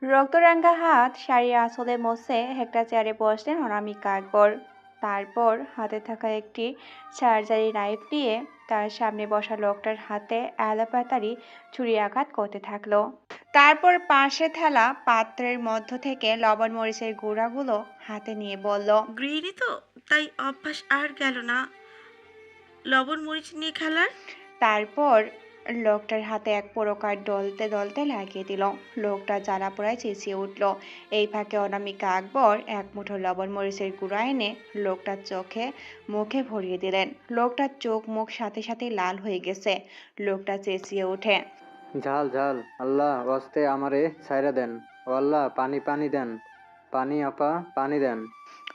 রক্তরাঙ্গা হাত শাড়ির আঁচলে মুছে একটা চেয়ারে বসলেন অনামিকা আকবর। তারপর হাতে থাকা একটি সার্জারি নাইফ নিয়ে তার সামনে বসা লোকটার হাতে অ্যালোপ্যাথারি ছুরি আঘাত করতে থাকলো। তারপর পাশে থালা পাত্রের মধ্য থেকে লবণ মরিচের গুঁড়াগুলো হাতে নিয়ে বলল, গৃহিণী তো, তাই অভ্যাস আর গেল না লবণ মরিচ নিয়ে খেলার। তারপর লোকটার হাতে এক প্রকার ডলতে ডলতে লাগিয়ে দিল। লোকটা জ্বালা পোড়ায় চেঁচিয়ে উঠল। এই ফাঁকে অনামিকা আকবর এক মুঠো লবণ মরিচের গুঁড়া এনে লোকটার চোখে মুখে ভরিয়ে দিলেন। লোকটার চোখ মুখ সাথে সাথে লাল হয়ে গেছে। লোকটা চেঁচিয়ে ওঠে, ঝাল ঝাল, আল্লাহ ওয়াস্তে আমারে ছাইরা দেন। ও আল্লাহ, পানি পানি দেন, পানি আপা পানি দেন।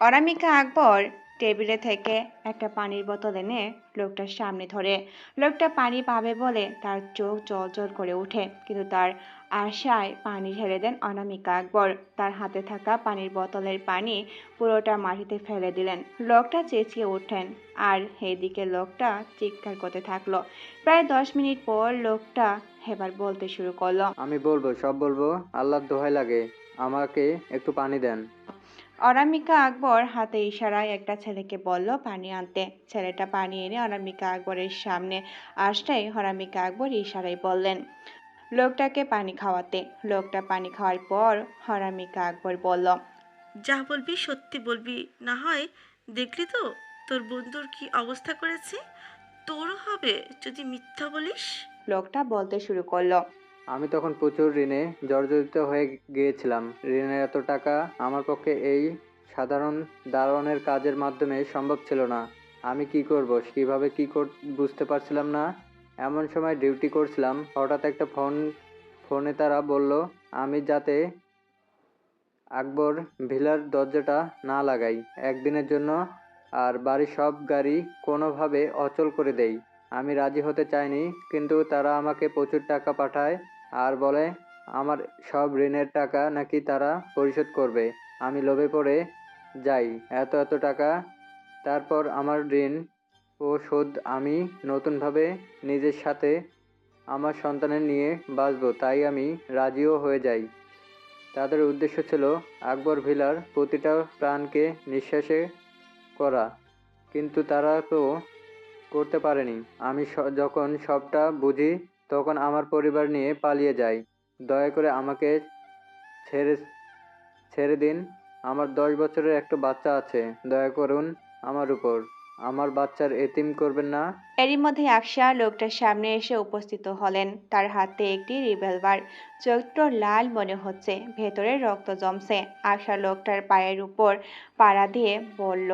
অনামিকা আকবর টেবিলে থেকে একটা পানির বোতল এনে লোকটার সামনে ধরে। লোকটা পানি পাবে বলে তার চোখ জ্বলজ্বল করে ওঠে, কিন্তু তার আশায় পানি ঢেলে দেন অনামিকা আকবর। তার হাতে থাকা পানির বোতলের পানি পুরোটা মাটিতে ফেলে দিলেন। লোকটা চেঁচিয়ে ওঠেন, আর এদিকে লোকটা চিৎকার করতে থাকলো। প্রায় 10 মিনিট পর লোকটা এবার বলতে শুরু করলো, আমি বলবো, সব বলবো, আল্লাহর দোহাই লাগে, আমাকে একটু পানি দেন। অনামিকা আকবর হাতে ইশারায় একটা ছেলেকে বলল পানি আনতে। ছেলেটা পানি এনে অনামিকা আকবরের সামনে আসতেই অনামিকা আকবর ইশারায় বললেন লোকটাকে পানি খাওয়াতে। লোকটা পানি খাওয়ার পর অনামিকা আকবর বলল, যা বলবি সত্যি বলবি, না হয় দেখলি তো তোর বন্ধুর কি অবস্থা করেছে, তোরও হবে যদি মিথ্যা বলিস। লোকটা বলতে শুরু করলো, আমি তখন প্রচুর ঋণে জর্জরিত হয়ে গিয়েছিলাম। ঋণের এত টাকা আমার পক্ষে এই সাধারণ দারোয়ানের কাজের মাধ্যমে সম্ভব ছিল না। আমি কি করব, কিভাবে বুঝতে পারছিলাম না। এমন সময় ডিউটি করছিলাম, হঠাৎ একটা ফোনে তারা বলল আমি যাতে আকবর ভিলার দরজাটা না লাগাই একদিনের জন্য, আর বাড়ির সব গাড়ি কোনোভাবে অচল করে দেই। আমি রাজি হতে চাইনি, কিন্তু তারা আমাকে প্রচুর টাকা পাঠায় আর বলে আমার সব ঋণের টাকা নাকি তারা পরিশোধ করবে। আমি লোভে পড়ে যাই এত এত টাকা। তারপর আমার ঋণ ও শোধ আমি নতুনভাবে নিজের সাথে আমার সন্তানের নিয়ে বাঁচব, তাই আমি রাজিও হয়ে যাই। তাদের উদ্দেশ্য ছিল আকবর ভিলার প্রতিটা প্রাণকে নিঃশেষে করা, কিন্তু তারা তো করতে পারেনি। আমি যখন সবটা বুঝি তখন আমার পরিবার নিয়ে পালিয়ে যাই। দয়া করে আমাকে ছেড়ে ছেড়ে দিন। আমার 10 বছরের একটা বাচ্চা আছে, দয়া করুন আমার উপর। আমার বাচ্চার এতিম করবেন না। এরই মধ্যে আকশা লোকটার সামনে এসে উপস্থিত হলেন। তার হাতে একটি রিভলভার। চোখটা লাল মনে হচ্ছে, ভেতরে রক্ত জমছে। আকশা লোকটার পায়ের উপর পাড়া দিয়ে বলল,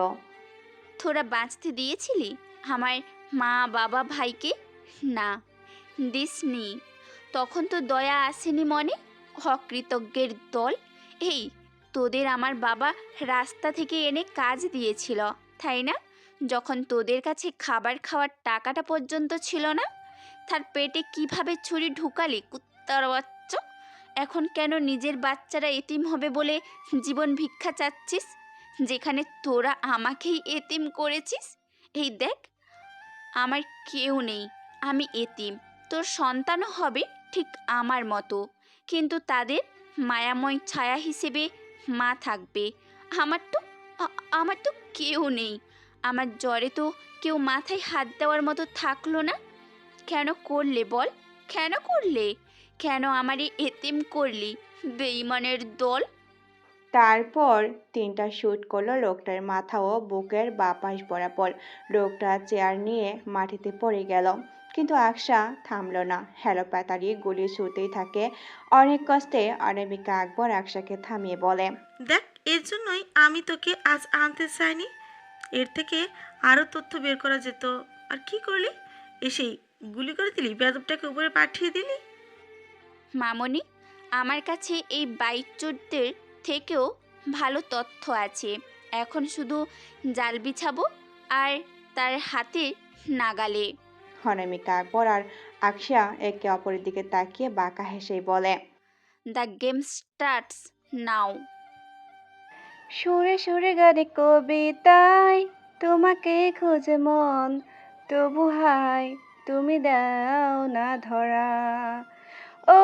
তোরা বাঁচতে দিয়েছিলি আমার মা বাবা ভাইকে? না, দিসনি। তখন তো দয়া আসেনি মনে, অকৃতজ্ঞের দল। এই, তোদের আমার বাবা রাস্তা থেকে এনে কাজ দিয়েছিল, তাই না? যখন তোদের কাছে খাবার খাওয়ার টাকাটা পর্যন্ত ছিল না, তার পেটে কিভাবে ছুরি ঢুকালি কুত্তার বাচ্চা? এখন কেন নিজের বাচ্চারা এতিম হবে বলে জীবন ভিক্ষা চাচ্ছিস, যেখানে তোরা আমাকেই এতিম করেছিস? এই দেখ, আমার কেউ নেই, আমি এতিম। তোর সন্তানও হবে ঠিক আমার মতো, কিন্তু তাদের মায়াময় ছায়া হিসেবে মা থাকবে। আমার তো আমার তো কেউ নেই। আমার জ্বরে তো কেউ মাথায় হাত দেওয়ার মতো থাকলো না। কেন করলে বল, কেন করলে? কেন আমারে এতিম করলি, বেঈমানের দল? তারপর 3টা শুট করলো লোকটার মাথা ও বুকের বাপাস বরাবর। লোকটা চেয়ার নিয়ে মাটিতে পড়ে গেল, কিন্তু আকশা থামলো না। হেলোপ্যাথারি গুলি ছুটতেই থাকে। অনেক কষ্টে অনামিকা আকবর আকশাকে থামিয়ে বলে, দেখ, এর জন্যই আমি তোকে আজ আনতে চাইনি। এর থেকে আরও তথ্য বের করা যেত। আর কি করলি? এসেই গুলি করে দিলি, বেদবটাকে উপরে পাঠিয়ে দিলি। মামনি, আমার কাছে এই বাইকচোরদের থেকেও ভালো তথ্য আছে। এখন শুধু জাল বিছাবো আর তার হাতের নাগালে। অনামিকা আকবর আর আকশা একে অপরের দিকে তাকিয়ে বাঁকা হেসেই বলে, দ্য গেম স্টার্টস নাও। সুরে সুরে গানে কবিতায় তোমাকে খোঁজে মন, তবু হায় তুমি দাও না ধরা। ও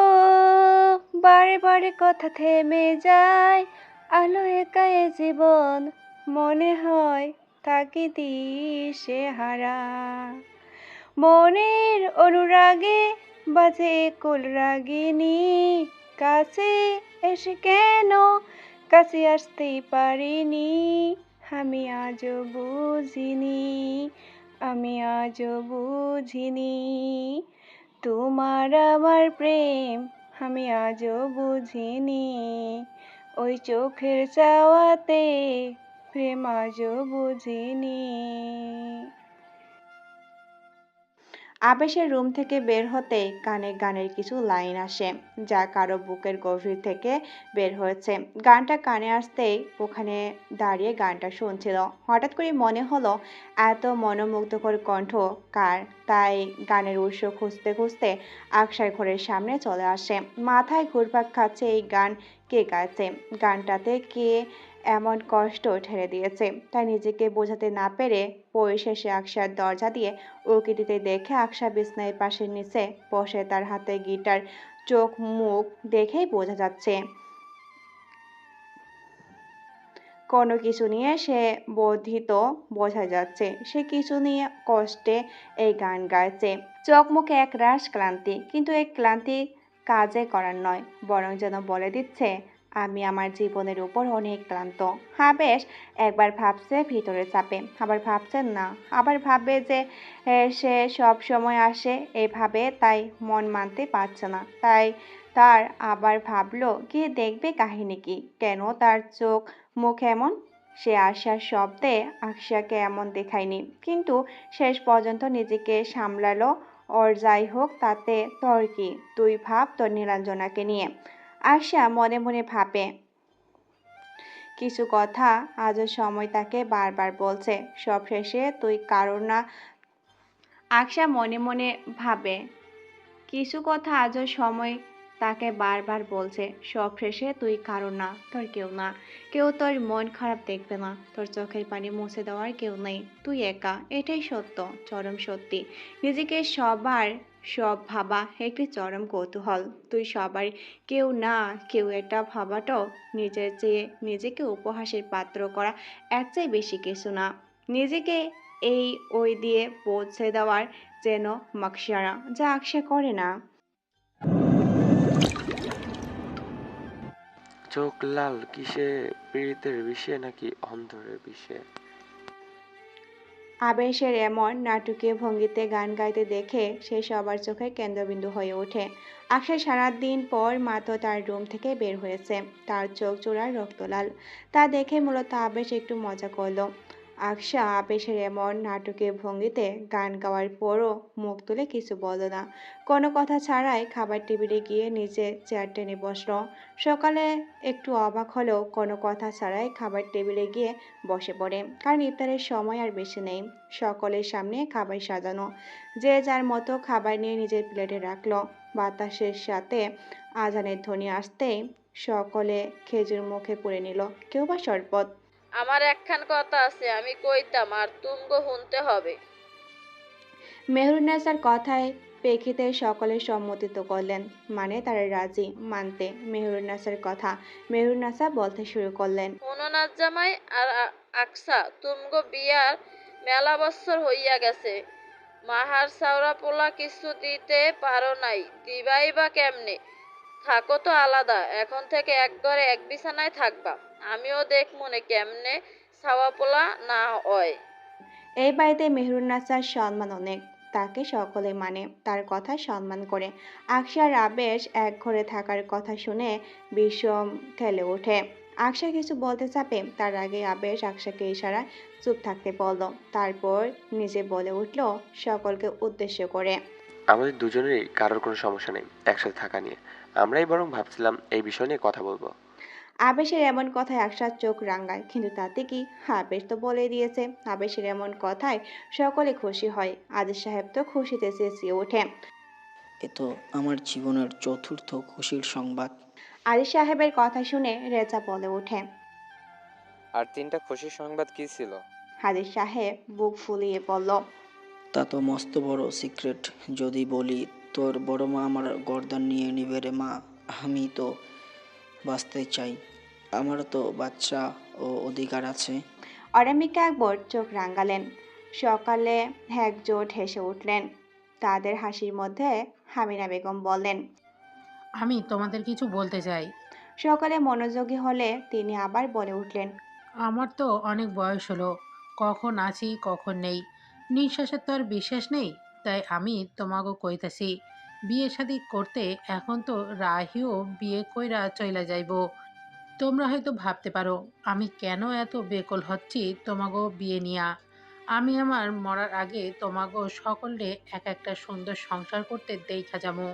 বারে বারে কথা থেমে যায়, আলো একা এ জীবন মনে হয় থাকি দিশে হারা। মনের অনুরাগে বাজে কুল রাগিনী, কাছে এসে কেন কাছে আসতে পারিনি, আমি আজও বুঝিনি, আমি আজও বুঝিনি তোমার আমার প্রেম, আমি আজও বুঝিনি, ওই চোখের চাওয়াতে প্রেম আজও বুঝিনি। আবেশের রুম থেকে বের হতেই কানে গানের কিছু লাইন আসে, যা কারো বুকের গভীর থেকে বের হয়েছে। গানটা কানে আসতেই ওখানে দাঁড়িয়ে গানটা শুনছিল। হঠাৎ করে মনে হলো এত মনোমুগ্ধকর কণ্ঠ কার, তাই গানের উৎস খুঁজতে খুঁজতে আকশার ঘরের সামনে চলে আসে। মাথায় ঘুরপাক খাচ্ছে এই গান কে গাইছে, গানটাতে কে এমন কষ্ট ঠেলে দিয়েছে, তাই নিজেকে বোঝাতে না পেরে পরিশেষে আকশার দরজা দিয়ে উঁকি দিতে দেখে আকশা বিছনায় পাশের নিচে বসে, তার হাতে গিটার, চোখ মুখ দেখেই বোঝা যাচ্ছে কোনো কিছু নিয়ে সে বর্ধিত, বোঝা যাচ্ছে সে কিছু নিয়ে কষ্টে এই গান গাইছে। চোখ মুখে এক রাশ ক্লান্তি, কিন্তু এই ক্লান্তি কাজে করার নয়, বরং যেন বলে দিচ্ছে আমি আমার জীবনের উপর অনেক ক্লান্ত। হাবেশ একবার ভাবছে ভিতরে চাপে, আবার ভাবছেন না, আবার ভাববে যে সে সব সময় আসে এইভাবে, তাই মন মানতে পারছে না। তাই তার আবার ভাবলো গিয়ে দেখবে কাহিনী কি, কেন তার চোখ মুখ এমন। সে আশার শব্দে আকশাকে এমন দেখায়নি, কিন্তু শেষ পর্যন্ত নিজেকে সামলালো। ওর যাই হোক তাতে তোর কি, তুই ভাব তোর নীলাঞ্জনাকে নিয়ে। আশা মনে মনে ভাবে কিছু কথা আজও সময় তাকে বারবার বলছে, সব শেষে তুই কারণ না। আকশা মনে মনে ভাবে কিছু কথা আজও সময় তাকে বারবার বলছে, সব শেষে তুই কারো না, তোর কেউ না, কেউ তোর মন খারাপ দেখবে না, তোর চোখের পানি মুছে দেওয়ার কেউ নেই, তুই একা, এটাই সত্য, চরম সত্যি। নিজেকে সবার সব ভাবা একটি চরম কৌতূহল, তুই সবার কেউ না কেউ, এটা ভাবাটাও নিজের চেয়ে নিজেকে উপহাসের পাত্র করা, এর চেয়ে বেশি কিছু না। নিজেকে এই ওই দিয়ে পৌঁছে দেওয়ার যেন মাকসারা, যা আকশা করে না। চোখ লাল কিসে, পীড়িতের বিষে নাকি অন্তরের বিষে? আবেশের এমন নাটকীয় ভঙ্গিতে গান গাইতে দেখে সে সবার চোখের কেন্দ্রবিন্দু হয়ে ওঠে। আকশা সারাদিন পর মাত্র তার রুম থেকে বের হয়েছে, তার চোখ জোড়ার রক্তলাল। তা দেখে মূলত আবেশ একটু মজা করলো। আকশা আবেশের এমন নাটকীয় ভঙ্গিতে গান গাওয়ার পরও মুখ তুলে কিছু বলল না। কোনো কথা ছাড়াই খাবার টেবিলে গিয়ে নিজে চেয়ার টেনে বসলো। সকালে একটু অবাক হলেও কোনো কথা ছাড়াই খাবার টেবিলে গিয়ে বসে পড়ে, কারণ ইফতারের সময় আর বেশি নেই। সকলের সামনে খাবার সাজানো, যে যার মতো খাবার নিয়ে নিজের প্লেটে রাখলো। বাতাসের সাথে আজানের ধ্বনি আসতেই সকলে খেজুর মুখে পুরে নিল, কেউ বা শরবত। আমার একখান কথা আছে, আমি কইতাম আর তুমগো শুনতে হবে। মেহরুন্নেসার কথায় প্রেক্ষিতে সকলে সম্মতিত করলেন, মানে তারা রাজি মানতে মেহরুন্নেসার কথা। মেহরুন্নেসা বলতে শুরু করলেন, শোনো না জামাই আর আকসা, তুমগো বিয়ার মেলা বছর হইয়া গেছে, মাহার সাওরা পোলা কিছু দিতে পারো নাই, দিবাই বা কেমনে? থাকো তো আলাদা, এখন থেকে এক ঘরে এক বিছানায় থাকবা। আমিও দেখ মনে কেমনে ছাওয়া পোলা না হয়। এই বাড়িতে মেহরুন্নেসার সম্মান অনেক, তাকে সকলে মানে, তার কথা সম্মান করে। আকশার আবেশ এক ঘরে থাকার কথা শুনে বিষম খেলে ওঠে। আকশা কিছু বলতে চাপে, তার আগে আবেশ আকশাকে ইশারা চুপ থাকতে বলল, তারপর নিজে বলে উঠল সকলকে উদ্দেশ্য করে, আমাদের দুজনেরই কারোর কোনো সমস্যা নেই একসাথে থাকা নিয়ে। আমরাই বরং ভাবছিলাম এই বিষয় নিয়ে কথা বলবো। আবেশের এমন কথায় আকশার চোখ রাঙায়, কিন্তু তাতে কি, আবেশ তো বলে দিয়েছে। আবেশের এমন কথায় সকলে খুশি হয়, আদিল সাহেব তো খুশিতে চেঁচিয়ে ওঠে। এ তো আমার জীবনের চতুর্থ খুশির সংবাদ। আলী সাহেবের কথা শুনে রেজা বলে ওঠে। আর তিনটা খুশির সংবাদ কি ছিল? হাদিস সাহেব বুক ফুলিয়ে বলল, তা তো মস্ত বড় সিক্রেট। যদি বলি তোর বড় মা আমার গর্দান নিয়ে নিবে রে মা। আমি তো বাঁচতে চাই, আমারও তো বাচ্চা ও অধিকার আছে। অনামিকা আকবর চোখ রাঙালেন। সকালে একজোট হেসে উঠলেন। তাদের হাসির মধ্যে হামিনা বেগম বললেন। আমি তোমাদের কিছু বলতে চাই। সকালে মনোযোগী হলে তিনি আবার বলে উঠলেন। আমার তো অনেক বয়স হলো, কখন আছি কখন নেই, নিঃশ্বাসের তো আর বিশ্বাস নেই। তাই আমি তোমাকে কইতাছি, বিয়ে শাদি করতে এখন তো রাহিও বিয়ে কইরা চইলা যাইব। তোমরা হয়তো ভাবতে পারো আমি কেন এত বেকল হচ্ছি তোমাগো বিয়ে নিয়া। আমি আমার মরার আগে তোমাগো সকলে এক একটা সুন্দর সংসার করতে দেখা যাবো।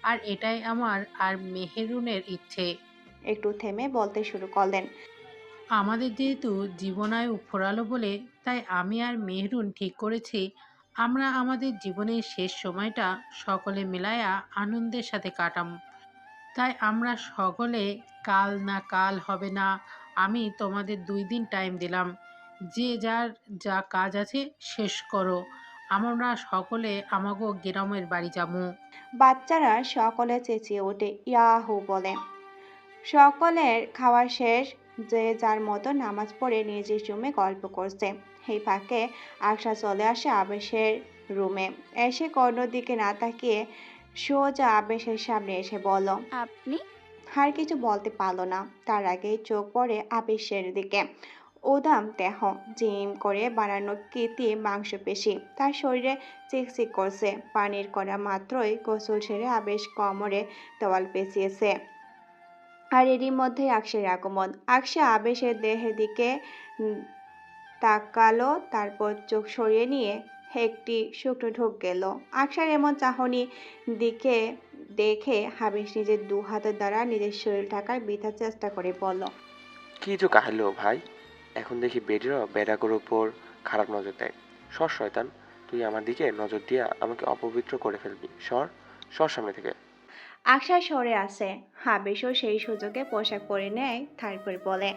আর এটাই আমার আর মেহেরুনের ইচ্ছে। একটু থেমে বলতে শুরু করলেন। আমাদের যেহেতু জীবনায়ু ফুরালো বলে, তাই আমি আর মেহরুন ঠিক করেছি আমরা আমাদের জীবনের শেষ সময়টা সকলে মিলায়া আনন্দের সাথে কাটাম। তাই আমরা সকলে কাল না কাল হবে না, আমি তোমাদের 2 দিন টাইম দিলাম, যে যার যা কাজ আছে শেষ করো। আমরা সকলে আমাগো গ্রামের বাড়ি যাবো। বাচ্চারা সকলে চেঁচিয়ে ওঠে ইয়াহু বলে। সকলের খাওয়া শেষ। যে যার মতো নামাজ পড়ে নিজের রুমে গল্প করছে। এই ফাঁকে আকশা চলে আসে আবেশের রুমে। এসে কর্ণর দিকে না তাকিয়ে সোজা আবেশের সামনে এসে বলল। আপনি? আর কিছু বলতে পারলো না। তার আগেই চোখ পড়ে আবেশের দিকে। উদাম দেহ, জিম করে বানানো কীর্তি মাংসপেশি তার শরীরে চিকচিক করছে। পানির করা মাত্রই গোসল সেরে আবেশ কোমরে তোয়াল পেঁচিয়েছে। আর এরই মধ্যে আকশের আগমন। আকশা আবেশের দেহের দিকে তাকালো, তারপর চোখ সরিয়ে নিয়ে একটি শুকনো ঢোক গেল। আকশার এমন চাহনি দিকে দেখে আবেশ নিজের 2 হাতের দ্বারা নিজের শরীর ঢাকার বৃথা চেষ্টা করে বলল। কি যে কাহিলো ভাই, এখন দেখি বেডিরও বেড়াগুলোর উপর খারাপ নজর দেয়। সর শয়তান, তুই আমার দিকে নজর দিয়া আমাকে অপবিত্র করে ফেলবি। সর সর সামনে থেকে। আকশা সরে আসে। আবেশও সেই সুযোগে পোশাক পরে নেয়, তারপর বলে।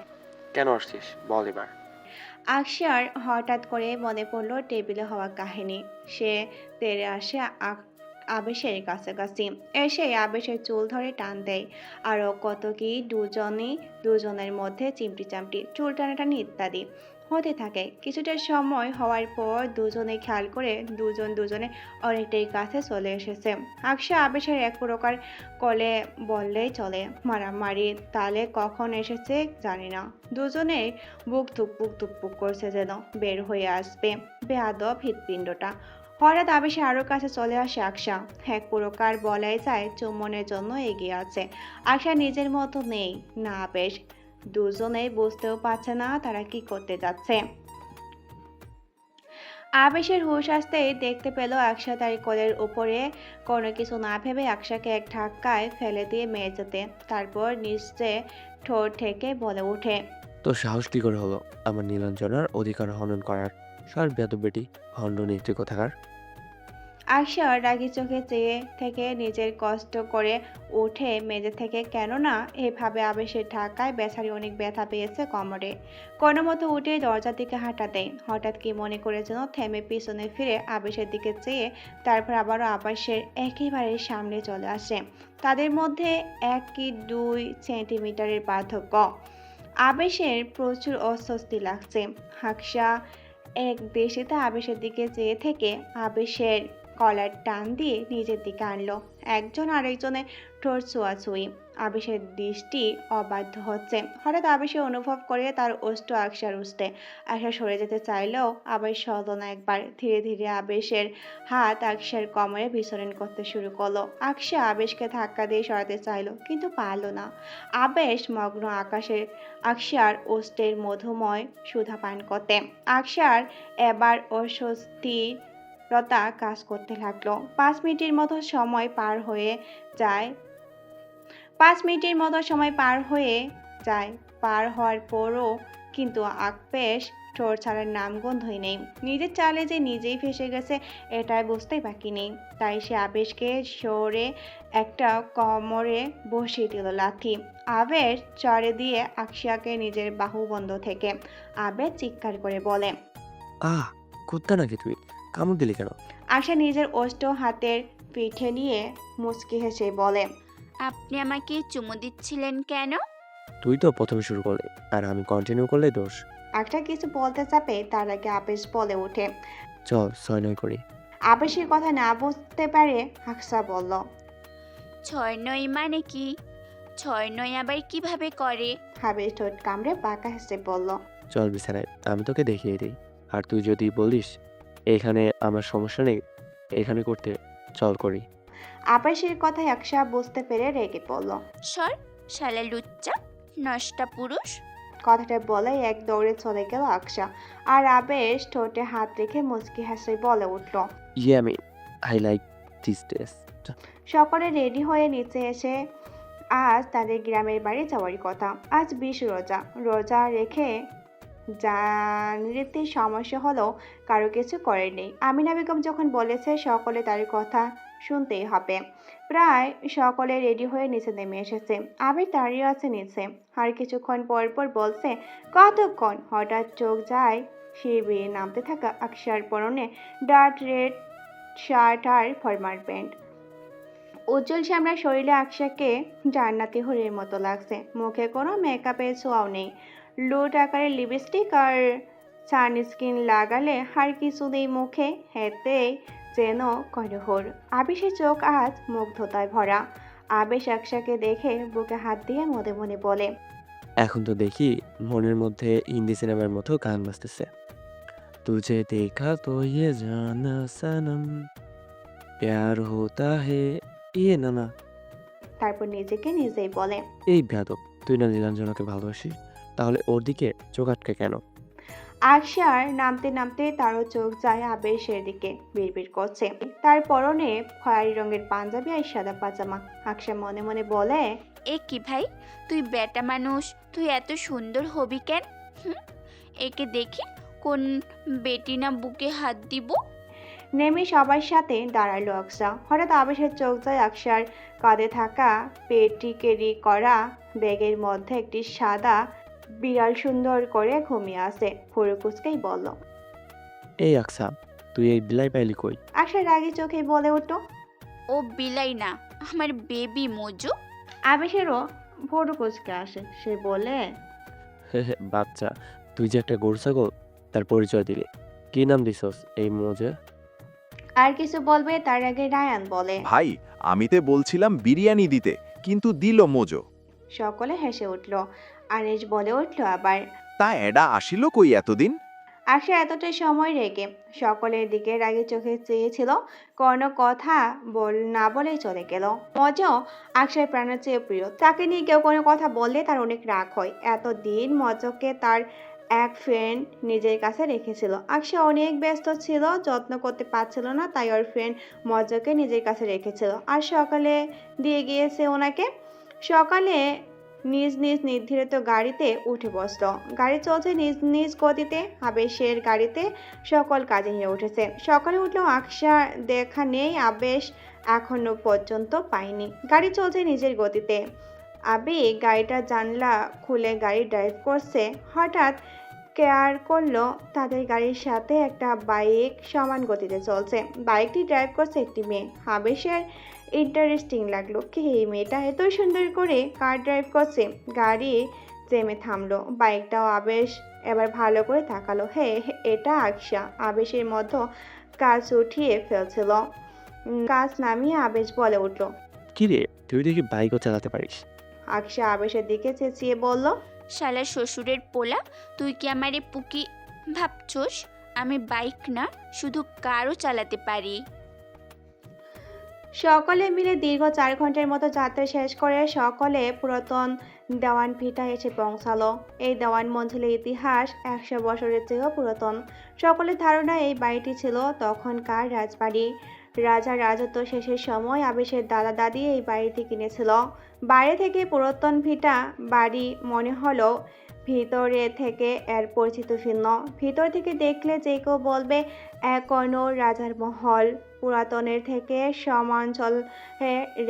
কেন আসছিস বল এবার। আকশার হঠাৎ করে মনে পড়ল টেবিলে হওয়া কাহিনী। সে তেড়ে আসে আবেশের কাছাকাছি। এসে আবেশের চুল ধরে টান দেয়। আরও কত কি দুজনের মধ্যে চিমটি চামটি, চুল টানাটানি ইত্যাদি হতে থাকে। কিছুটা সময় হওয়ার পর দুজনে খেয়াল করে দুজনে অনেকটাই কাছে চলে এসেছে। আকশা আবেশের এক প্রকার কলে বললেই চলে। মারামারি তালে কখন এসেছে জানি না। দুজনের বুক ধুকপুক করছে, যেন বের হয়ে আসবে বেয়াদব হৃৎপিণ্ডটা। হঠাৎ আবেশে আরও কাছে চলে আসে আকশা। এক প্রকার বলাই যায় চুম্বনের জন্য এগিয়ে আছে। আকশা নিজের মতো নেই না আবেশ। দুজনেই বুঝতেও পারছে না তারা কি করতে যাচ্ছে। আবেশের হুঁশ আসতেই দেখতে পেল আকশা তার কোলের উপরে। কোনো কিছু না ভেবে আকশাকে এক ধাক্কায় ফেলে দিয়ে মেঝেতে, তারপর নিচে ঠোঁট থেকে বলে ওঠে। তোর সাহস কি করে হলো আমার নীলাঞ্জনার অধিকার হনন করার? সর বেয়াদব বেটি, ভণ্ড নেত্রী কোথাকার। আকশা রাগী চোখে চেয়ে থেকে নিজের কষ্ট করে উঠে মেঝে থেকে, কেননা এভাবে আবেশের ধাক্কায় বেচারি অনেক ব্যথা পেয়েছে কোমরে। কোনো মতো উঠে দরজার দিকে হাঁটা দেয়। হঠাৎ কি মনে করে যেন থেমে পিছনে ফিরে আবেশের দিকে চেয়ে, তারপর আবারও আবেশের একেবারে সামনে চলে আসে। তাদের মধ্যে 1 কি 2 সেন্টিমিটারের পার্থক্য। আবেশের প্রচুর অস্বস্তি লাগছে। আকশা এক দৃষ্টিতে আবেশের দিকে চেয়ে থেকে আবেশের কলার টান দিয়ে নিজের দিকে আনলো। একজন আরেকজনের ঠোঁট ছোঁয়াছুঁই। আবেশের দৃষ্টি অবাধ্য হচ্ছে। হঠাৎ আবেশে অনুভব করে তার ওষ্ঠ আকশার উষ্ঠে। আকশা সরে যেতে চাইলেও আবার সরল না একবার। ধীরে ধীরে আবেশের হাত আকশার কোমরে বিচরণ করতে শুরু করলো। আকশা আবেশকে ধাক্কা দিয়ে সরাতে চাইলো, কিন্তু পারলো না। আবেশ মগ্ন আকশার ওষ্ঠের মধুময় সুধা পান করতে। আকশার এবার অস্বস্তিরতা কাজ করতে লাগলো। 5 মিনিটের মতো সময় পার হয়ে যায়। 5 মিনিটের মতো সময় পার হওয়ার পরও কিন্তু আবেশ ঠোঁট ছাড়ার নামগন্ধই নেই। নিজের চালে যে নিজেই ফেসে গেছে এটাই বুঝতেই বাকি নেই। তাই সে আবেশকে সরে একটা কোমরে বসিয়ে দিল লাথি। আবেশ চড়ে দিয়ে আকশাকে নিজের বাহুবন্ধ থেকে। আবেশ চিৎকার করে বলে। আহ কুত্তা নাকি তুই? কামড় দিলি কেন? আশা নিজের ওষ্ঠ হাতের পিঠে নিয়ে মুচকি হেসে বলে, আপনি আমাকে চুমু দিচ্ছিলেন কেন? তুই তো প্রথমে শুরু করলি, আর আমি কন্টিনিউ করলে দোষ। আশা কিছু বলতে চাপে তার আগে আবেশ বলে ওঠে। চল 6-9 করি। আবেশের কথা না বুঝতে পারে আকসা বলল, 6-9 মানে কি? 6-9 আবার কিভাবে করে? আবেশ ঠোঁট কামড়ে বাঁকা হেসে বলল, চল বিছানায়, আমি তোকে দেখিয়ে দিই। আর তুই যদি বলিস এখানে আমার সমস্যা নেই, এখানে করতে, চল করি। আবেশের কথায় আকসা বুঝতে পেরে রেগে পড়ল। সর, শালা লুচ্চা, নষ্টা পুরুষ। কথাটা বলে এক দৌড়ে চলে গেল আকসা। আর আবেশ ঠোঁটে হাত রেখে মুচকি হেসে বলে উঠল। Yummy, I like this taste. সকলে রেডি হয়ে নিচে এসে আজ তাদের গ্রামের বাড়ি যাওয়ারই কথা। আজ 20 রোজা। রোজা রেখে জানরিতে সমস্যা হলেও কারো কিছু করেন নেই। আমিনা বেগম যখন বলেছে সকলে তার কথা শুনতেই হবে। প্রায় সকলে রেডি হয়ে নিচে নেমে এসেছে। আবির দাঁড়িয়ে আছে নিচে। আর কিছুক্ষণ পর পর বলছে কতক্ষণ। হঠাৎ চোখ যায় সিঁড়ি বেয়ে নামতে থাকা আকসার পরনে ডার্ট রেড শার্ট আর ফরমাল প্যান্ট। উজ্জ্বল শ্যামলা শরীরে আকসাকে জান্নাতি হরির মতো লাগছে। মুখে কোনো মেকআপের ছোঁয়াও নেই। লুট আকারের লিপস্টিক আর সানস্ক্রিন লাগালে আর কিছু নেই মুখে, হেতেই যেন কনহর। আবেশের চোখ আজ মুগ্ধতায় ভরা। আবেশ আকসাকে দেখে বুকে হাত দিয়ে মনে মনে বলে, এখন তো দেখি মনের মধ্যে হিন্দি সিনেমার মতো গান বাজতেছে। তুঝে দেখা তো ইয়ে জানা সনম, প্যার হোতা হে ইয়ে না। তারপর নিজেকে নিজেই বলে, এই বেয়াদব, তুই না নীলাঞ্জনাকে ভালোবাসিস, তাহলে ওর দিকে চোখ আটকে কেন? আকসার নামতে নামতে তারও চোখ যায় আবেশের দিকে। বিড়বিড় করছে। তার পরনে খয়েরি রঙের পাঞ্জাবি আর সাদা পাজামা। আকসা মনে মনে বলে, এ কি ভাই, তুই বেটা মানুষ, তুই এত সুন্দর হবি কেন? হুম, একে দেখি কোন বেটি না বুকে হাত দিব। নেমে সবার সাথে দাঁড়ালো আকসা। হঠাৎ আবেশের চোখ যায় আকসার কাঁধে থাকা পেটি ক্যারি করা ব্যাগের মধ্যে একটি সাদা বিড়াল সুন্দর করে ঘুমিয়ে আছে। ফুরুকুচকেই বলল। এই আকসা, তুই এই বিলাই পাইলি কই? আকসা রাগী চোখে বলে উঠল। ও বিলাই না, আমার বেবি মজু। আবেশেরও ফুরুকুচকে আসে। সে বলে, বাচ্চা, তুই যে একটা গরু ছাগল, তার পরিচয় দিলি। কি নাম দিছস এই মোজে? আর কিছু বলবে তার আগে রায়ান বলে, ভাই, আমি তো বলছিলাম বিরিয়ানি দিতে, কিন্তু দিল মোজো। সকলে হেসে উঠল। আনিস বলে উঠল আবার, তা এডা আসিল কই এতদিন? আকসা এতটাই সময় রেখে সকলের দিকে রাগে চোখে চেয়েছিল। কোনো কথা না বলেই চলে গেল। মজাও আকসার প্রাণের চেয়ে প্রিয়। তাকে নিয়ে কেউ কোনো কথা বললে তার অনেক রাগ হয়। এতদিন মজকে তার এক ফ্রেন্ড নিজের কাছে রেখেছিল। আকসা অনেক ব্যস্ত ছিল, যত্ন করতে পারছিল না, তাই ওর ফ্রেন্ড মজকে নিজের কাছে রেখেছিল। আর সকালে দিয়ে গিয়েছে ওনাকে। সকালে নিজ নিজ নির্ধারিত গাড়িতে উঠে বসলো। গাড়ি চলছে নিজ নিজ গতিতে। আবেশের গাড়িতে সকল কাজে নিয়ে উঠেছে। সকালে উঠলেও আকসা দেখা নেই। আবেশ এখনো পর্যন্ত পায়নি। গাড়ি চলছে নিজের গতিতে। আবেগ গাড়িটা জানলা খুলে গাড়ি ড্রাইভ করছে। হঠাৎ কেয়ার করলো তাদের গাড়ির সাথে একটা বাইক সমান গতিতে চলছে। বাইকটি ড্রাইভ করছে একটি মেয়ে। আবেশের ইন্টারেস্টিং লাগলো, কি এই মেয়েটা এত সুন্দর করে কার ড্রাইভ করছে। গাড়ি থেমে থামলো। বাইকটাও আবেশ এবার ভালো করে তাকালো। হে, এটা আকসা। আবেশের মধ্যে কাজ উঠিয়ে ফেলছিল। কাজ নামিয়ে আবেশ বলে উঠলো, কি রে, তুই দেখি বাইকও চালাতে পারিস। আকসা আবেশের দিকে চেঁচিয়ে বলল, শালা শ্বশুরের পোলা, তুই কি আমারে পুকি ভাবছোস? আমি বাইক না, শুধু কারও চালাতে পারি। সকলে মিলে দীর্ঘ 4 ঘন্টার মতো যাত্রা শেষ করে সকলে পুরাতন দেওয়ান ভিটা এসে পৌঁছালো। এই দেওয়ান মঞ্জিলের ইতিহাস 100 বছরের চেয়েও পুরাতন। সকলের ধারণা এই বাড়িটি ছিল তখনকার রাজবাড়ি। রাজার রাজত্ব শেষের সময় আবেশের দাদা দাদি এই বাড়িটি কিনেছিল। বাইরে থেকে পুরাতন ভিটা বাড়ি মনে হলো, ভিতরে থেকে এর পরিচিত ভিন্ন। ভিতর থেকে দেখলে যে কেউ বলবে এখনো রাজার মহল। পুরাতনের থেকে সমাঞ্চল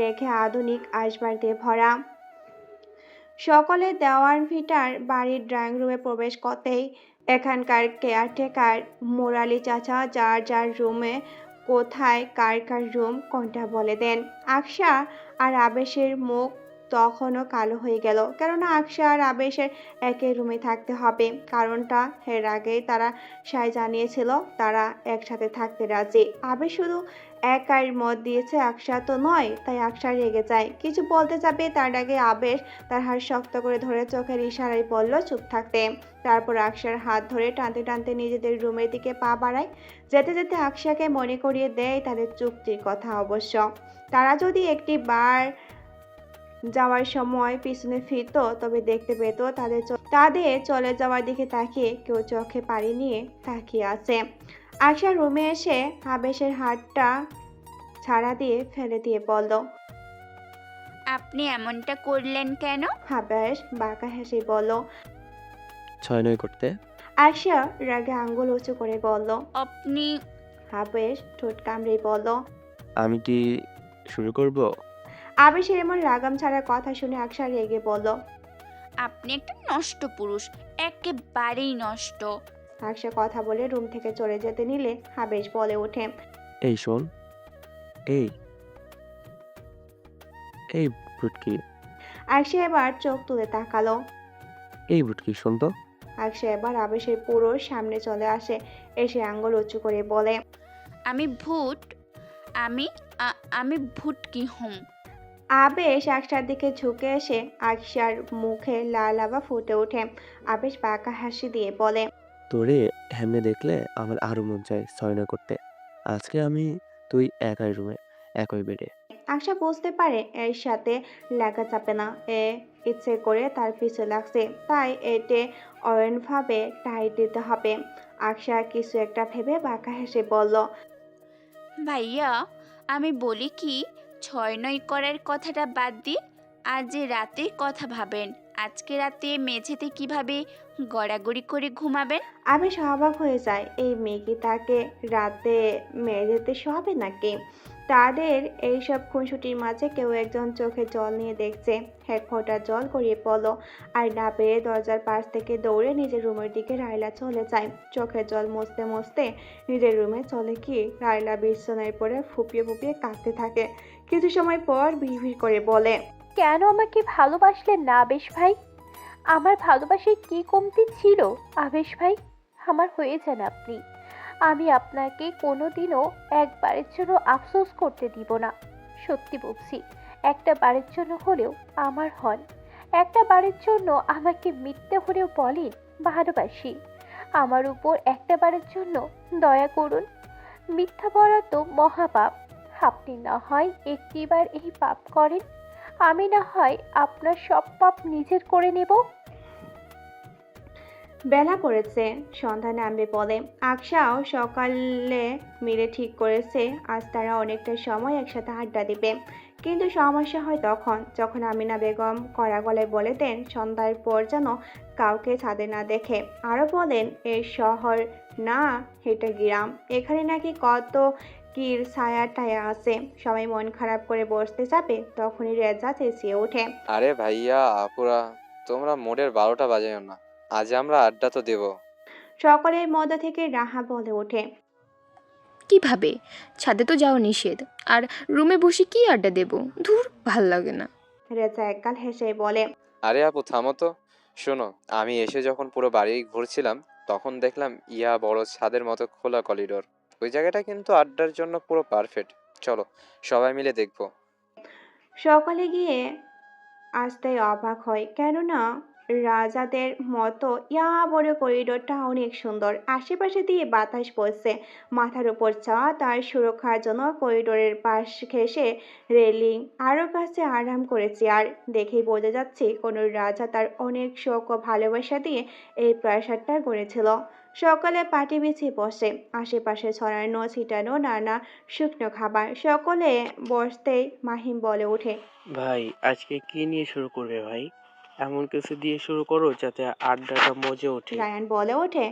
রেখে আধুনিক আসবাব দিয়ে ভরা। সকলে দেওয়ান ভিটার বাড়ির ড্রয়িং রুমে প্রবেশ করতেই এখানকার কেয়ারটেকার মুরালি চাচা যার যার রুমে কোথায় কার কার রুম কোনটা বলে দেন। আকশা আর আবেশের মুখ তখনও কালো হয়ে গেল, কেননা আকশা আর আবেশের একই রুমে থাকতে হবে। কারণটা এর আগেই তারা সায় জানিয়েছিল তারা একসাথে থাকতে রাজি। আবেশ শুধু একাই মত দিয়েছে, আকশা তো নয়। তাই আকশা রেগে যায়, কিছু বলতে যাবে তার আগে আবেশ তার হাত শক্ত করে ধরে চোখের ইশারায় বলল চুপ থাকতে। তারপর আকশার হাত ধরে টানতে টানতে নিজেদের রুমের দিকে পা বাড়ায়। যেতে যেতে আকশাকে মনে করিয়ে দেয় তাদের চুক্তির কথা। অবশ্য তারা যদি একটি বার যাওয়ার সময় পিছনে ফিরতো তবে দেখতে পেত তাদের চলে যাওয়ার দিকে তাকিয়ে কেউ চোখে পানি নিয়ে তাকিয়ে আছে। আকশা রুমে এসে আবেশের হাতটা ছাড়া দিয়ে ফেলে দিয়ে বলল, আপনি এমনটা করলেন কেন? আবেশ বাঁকা হেসে বলল। 6-9 করতে। আকশা রাগে আঙ্গুল উঁচু করে বলল। আপনি আবেশ ঠোঁট কামড়ে বলল। আমি কি শুরু করব? আবেশের এমন লাগাম ছাড়া কথা শুনে আকশা রেগে বলল। আপনি একটা নষ্ট পুরুষ, একেবারেই নষ্ট। আকশা কথা বলে রুম থেকে চলে যেতে নিলে আবেশ বলে ওঠে। এই শোন, এই এই বুটকি, আকশা এবার চোখ তুলে তাকালো। এই বুটকি শোন তো। আকশা এবার আবেশের পুরো সামনে চলে আসে, এসে আঙ্গুল উঁচু করে বলে। আমি ভূত, আমি ভূতকি হুম। আবেশ আকশার দিকে ঝুঁকে এসে আকশার মুখে লাল আভা ফুটে ওঠে। আবেশ বাঁকা হাসি দিয়ে বলে। তোরে হেমনে দেখলে আমার আরো মন চায় 6-9 করতে। আজকে আমি তুই একই রুমে, একই বেডে। আকশা বুঝতে পারে এর সাথে লাগা যাবে না, এ ইচ্ছে করে তার পিছে লাগছে, তাই এটে অয়নভাবে টাইট দিতে হবে। আকশা কিছু একটা ভেবে বাঁকা হেসে বলল। ভাইয়া, আমি বলি কি, 6-9 করার কথাটা বাদ দিয়ে আজ রাতের কথা ভাবেন। আজকে রাতে মেঝেতে কিভাবে গড়াগড়ি করে ঘুমাবেন? আমি অবাক হয়ে যাই, এই মেয়ে কি তাকে রাতে মেঝেতে শোয়াবে নাকি? তাদের এইসব খুনসুটির মাঝে কেউ একজন চোখে জল নিয়ে দেখছে। এক ফোঁটা জল গড়িয়ে পড়ল, আর না পেয়ে দরজার পাশ থেকে দৌড়ে নিজের রুমের দিকে রায়লা চলে যায়। চোখের জল মুছতে মুছতে নিজের রুমে চলে গিয়ে রায়লা বিছানায় পড়ে ফুপিয়ে ফুপিয়ে কাঁদতে থাকে। কিছু সময় পর বিড়বিড় করে বলে। কেন আমাকে ভালোবাসলেন না আবেশ ভাই? আমার ভালোবাসায় কি কমতি ছিল আবেশ ভাই? আমার হয়ে যান আপনি। আমি আপনাকে কোনোদিনও একবারের জন্য আফসোস করতে দিব না। সত্যি বলছি, একটা বারের জন্য হলেও আমার হন। একটা বারের জন্য আমাকে মিথ্যে হলেও বলেন ভালোবাসি। আমার উপর একটা বারের জন্য দয়া করুন। মিথ্যা বলা তো মহাপাপ। আপনি না হয় একটিবার এই পাপ করেন, আমি না হয় আপনার সব পাপ নিজের করে নেব। বেলা পড়েছে, সন্ধ্যা নামবে বলে। আকশাও সকালে মিলে ঠিক করেছে আজ তারা অনেকটা সময় একসাথে আড্ডা দিবে। কিন্তু সমস্যা হয় তখন যখন আমিনা বেগম কড়া গলায় বলে দেন সন্ধ্যার পর যেন কাউকে ছাদে না দেখে। আরও বলেন এই শহর না, এটা গ্রাম, এখানে নাকি কত কির ছায়া টায়া আছে। সবাই মন খারাপ করে বসতে যাবে তখনই রেজা চেঁচিয়ে ওঠে। আরে ভাইয়া আপুরা, তোমরা মোড়ের 12টা বাজায়ও না, আজ আমরা আড্ডা তো দেব। সকলের মধ্যে থেকে রাহা বলে ওঠে। কিভাবে? ছাদে তো যাওয়া নিষেধ, আর রুমে বসে কি আড্ডা দেব? ধুর, ভাল লাগে না। রেজা একগাল হেসে বলে। আরে আপু থামো তো, শোনো, আমি এসে যখন পুরো বাড়ি ঘুরছিলাম তখন দেখলাম বড় ছাদের মতো খোলা করিডোর। ওই জায়গাটা কিন্তু আড্ডার জন্য পুরো পারফেক্ট। চলো সবাই মিলে দেখবো। সকালে গিয়ে আসতেই অবাক হয়, কেননা রাজাদের মতো বড় করিডোরটা অনেক সুন্দর। আশেপাশে দিয়ে বাতাস বইছে, মাথার উপর ছাদ, তার সুরক্ষার জন্য করিডোরের পাশ ঘেঁষে রেলিং, আরও কাছে আরাম করে চেয়ার। দেখেই বোঝা যাচ্ছে কোনো রাজা তার অনেক শোক ও ভালোবাসা দিয়ে এই প্রাসাদটা গড়েছিল। সকালে পাটি বিছিয়ে বসে, আশেপাশে ছড়ানো ছিটানো নানা শুকনো খাবার। সকলে বসতেই মাহিম বলে ওঠে। ভাই, আজকে কি নিয়ে শুরু করবে ভাই? এমন কিছু দিয়ে শুরু করো যাতে আড্ডাটা মজে ওঠে। রায়ান বলে ওঠে।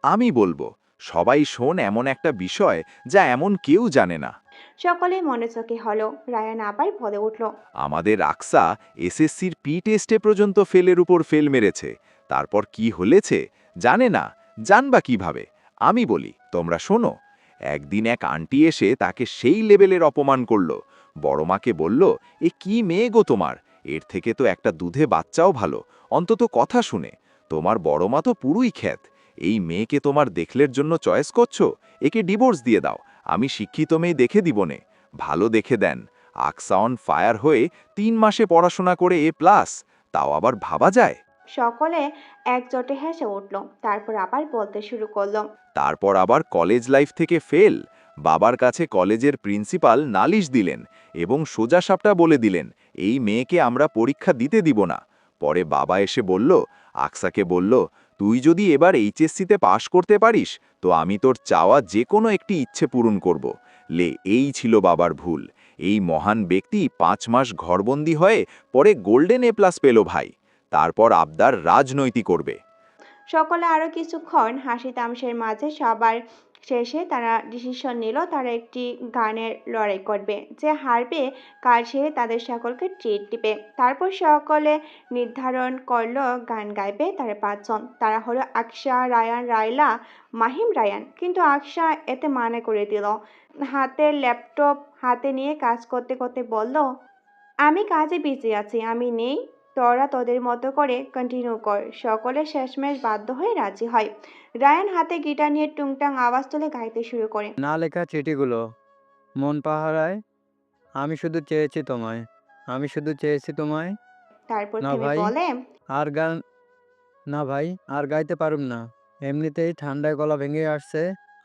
আমি বলবো, সবাই শোন এমন একটা বিষয় যা এমন কেউ জানে না। সকলে মনোযোগী হলো। রায়ান আবার বলে উঠল। আমাদের আকসা এসএসসির পি টেস্টে পর্যন্ত ফেলের উপর ফেল মেরেছে। তারপর কি হলেছে জানে না, জানবা কিভাবে? আমি বলি, তোমরা শোনো। একদিন এক আন্টি এসে তাকে সেই লেভেলের অপমান করল। বড় মাকে বলল, এ কি মেয়ে গো তোমার? এর থেকে তো একটা দুধে বাচ্চাও ভালো, অন্তত কথা শুনে। তোমার বড় মা তো পুরুই খ্যাত। এই মেয়েকে তোমার দেখলের জন্য চয়েস করছো? একে ডিভোর্স দিয়ে দাও, আমি শিক্ষিত মেয়ে দেখে দিবনে। ভালো দেখে দেন। আকসা অন ফায়ার হয়ে 3 মাসে পড়াশোনা করে A+, তাও আবার ভাবা যায়? সকলে একজোটে হেসে উঠল, তারপর আবার বলতে শুরু করলো। তারপর আবার কলেজ লাইফ থেকে ফেল। বাবার কাছে কলেজের প্রিন্সিপাল নালিশ দিলেন এবং সোজাসাপটা বলে দিলেন, এই মেয়েকে আমরা পরীক্ষা দিতে দিব না। পরে বাবা এসে বলল, আকসাকে বলল, তুই যদি এবার এইচএসসিতে পাশ করতে পারিস তো আমি তোর চাওয়া যে কোনো একটি ইচ্ছে পূরণ করব। এই ছিল বাবার ভুল। এই মহান ব্যক্তি 5 মাস ঘরবন্দি হয়ে পরে গোল্ডেন A+ পেল ভাই। তারপর আবদার রাজনৈতিক করবে। সকলে আরো কিছুক্ষণ হাসি তামাশার মাঝে সবার শেষে তারা ডিসিশন নিল তারা একটি গানের লড়াই করবে, যে হারবে কাল সে তাদের সকলকে ট্রিট দিবে। তারপর সকলে নির্ধারণ করলো গান গাইবে তারা 5 জন। তারা হলো আকসা, রায়ান, রায়লা, মাহিম, রায়ান। কিন্তু আকসা এতে মানা করে দিল। হাতের ল্যাপটপ হাতে নিয়ে কাজ করতে করতে বলল, আমি কাজে বিজি আছি, আমি নেই, তোরা তোদের মতো করে কন্টিনিউ কর। সকলে শেষমেশ বাধ্য হয়ে রাজি হয়। রায়ান হাতে গিটার নিয়ে টুংটাং আওয়াজ তুলে গাইতে শুরু করে। না লেখা চিঠিগুলো মন পাহারায়, আমি শুধু চেয়েছি তোমায়, আমি শুধু চেয়েছি তোমায়। তারপর না থেমে ভাই, বলে, আর গান না ভাই, আর গাইতে পারুম না। এমনিতেই ঠান্ডায় গলা ভেঙে আসছে,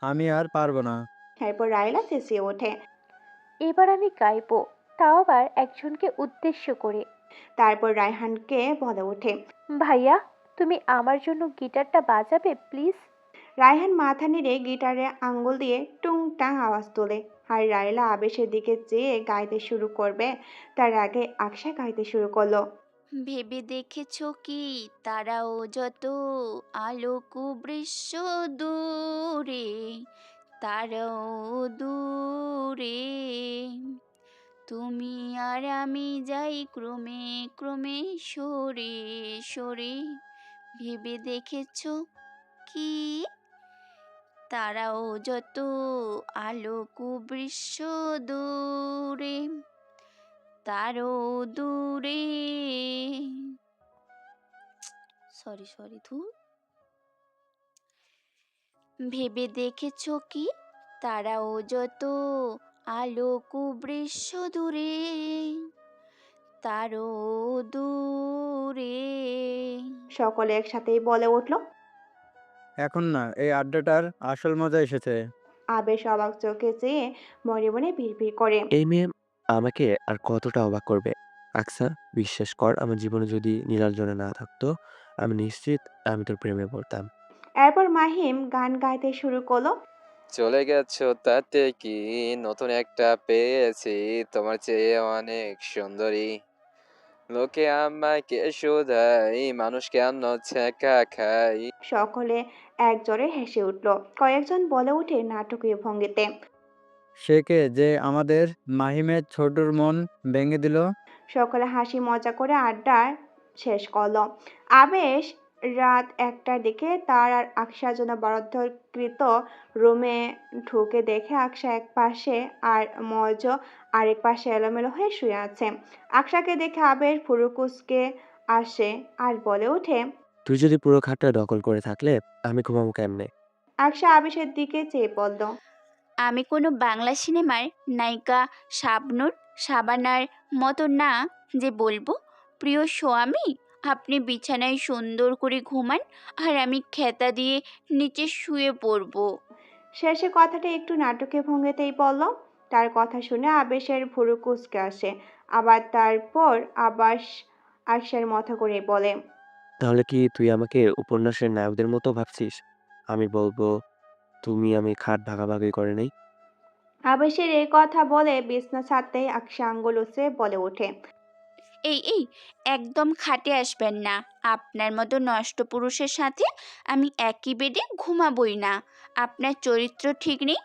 আমি আর পারবো না। এরপর রায়লা চেঁচিয়ে ওঠে। এবার আমি গাইবো, তাও আবার একজনকে উদ্দেশ্য করে। তারপর রায়হানকে বলে ওঠে। ভাইয়া, তুমি আমার জন্য গিটারটা বাজাবে প্লিজ? রায়হান মাথা নেড়ে গিটারে আঙ্গুল দিয়ে টুংটাং আওয়াজ তোলে। আর রায়লা আবেশের দিকে চেয়ে গাইতে শুরু করবে তার আগে আকশা গাইতে শুরু করলো। ভেবে দেখেছো কি তারাও যত আলোক বৃষ্য দূরে, তারাও দূরে, তুমি আর আমি যাই ক্রমে ক্রমে সরে সরে। ভেবে দেখেছো কি তারাও যত আলোক বৃষ্য দূরে, তারও দূরে। সরি সরি ধুর। ভেবে দেখেছো কি তারাও যত আলোক বৃষ্য দূরে, তারও দূরে। সকলে একসাথেই বলে উঠলো। এখন না, এই আড্ডাটার আসল মজা এসেছে। আবেশ অবাক চোখে চেয়ে মনে মনে ভিড় করে। এই মেয়ে আমাকে আর কতটা অবাক করবে? আকসা, বিশ্বাস কর, আমার জীবনে যদি নীলাঞ্জনা না থাকতো, আমি নিশ্চিত আমি তোর প্রেমে পড়তাম। এরপর মাহিম গান গাইতে শুরু করলো। চলে গেছো তাতে কি, নতুন একটা পেয়েছি, তোমার চেয়ে অনেক সুন্দরী। লোকে আমাকে শোধাই, মানুষ কেন ছ্যাঁকা খাই। সকলে একজোরে হেসে উঠল। কয়েকজন বলে ওঠে নাটকীয় ভঙ্গিতে। সে কে যে আমাদের মাহিমের ছোটর মন ভেঙে দিল? সকলে হাসি মজা করে আড্ডা শেষ করলো। আবেশ রাত 1টার দিকে তার আর আকশার জন্য বরাদ্দকৃত রুমে ঢুকে দেখে আকশা এক পাশে আর মজ আরেক পাশে এলোমেলো হয়ে শুয়ে আছে। আকশাকে দেখে আবেশ ভুরু কুঁচকে আসে আর বলে ওঠে। তুই যদি পুরো খাটটা দখল করে থাকলে আমি ঘুমাবো কেমনে? আকশা আবেশের দিকে চেয়ে বলল। আমি কোনো বাংলা সিনেমার নায়িকা শাবনূর শাবানার মতো না যে বলবো, প্রিয় স্বামী আপনি বিছানায় সুন্দর করে ঘুমান আর আমি খেতা দিয়ে নিচে শুয়ে পড়বো। শেষে কথাটা একটু নাটকীয় ভঙ্গিতেই বলল। তার কথা শুনে আবেশের ভুরু কুঁচকে আসে। আবার তারপর আবাস আকশার মাথা করে বলে। তাহলে কি তুই আমাকে উপন্যাসের নায়কদের মতো ভাবছিস? আমি বলবো, তুমি আমি খাট ভাগাভাগি করে নেই। আবেশের এই কথা বলে বিছনা ছাড়তেই আকশা আঙ্গুল উঁচে বলে ওঠে। এই এই একদম খাটে আসবেন না, আপনার মতো নষ্ট পুরুষের সাথে আমি একই বেডে ঘুমাবই না। আপনার চরিত্র ঠিক নেই,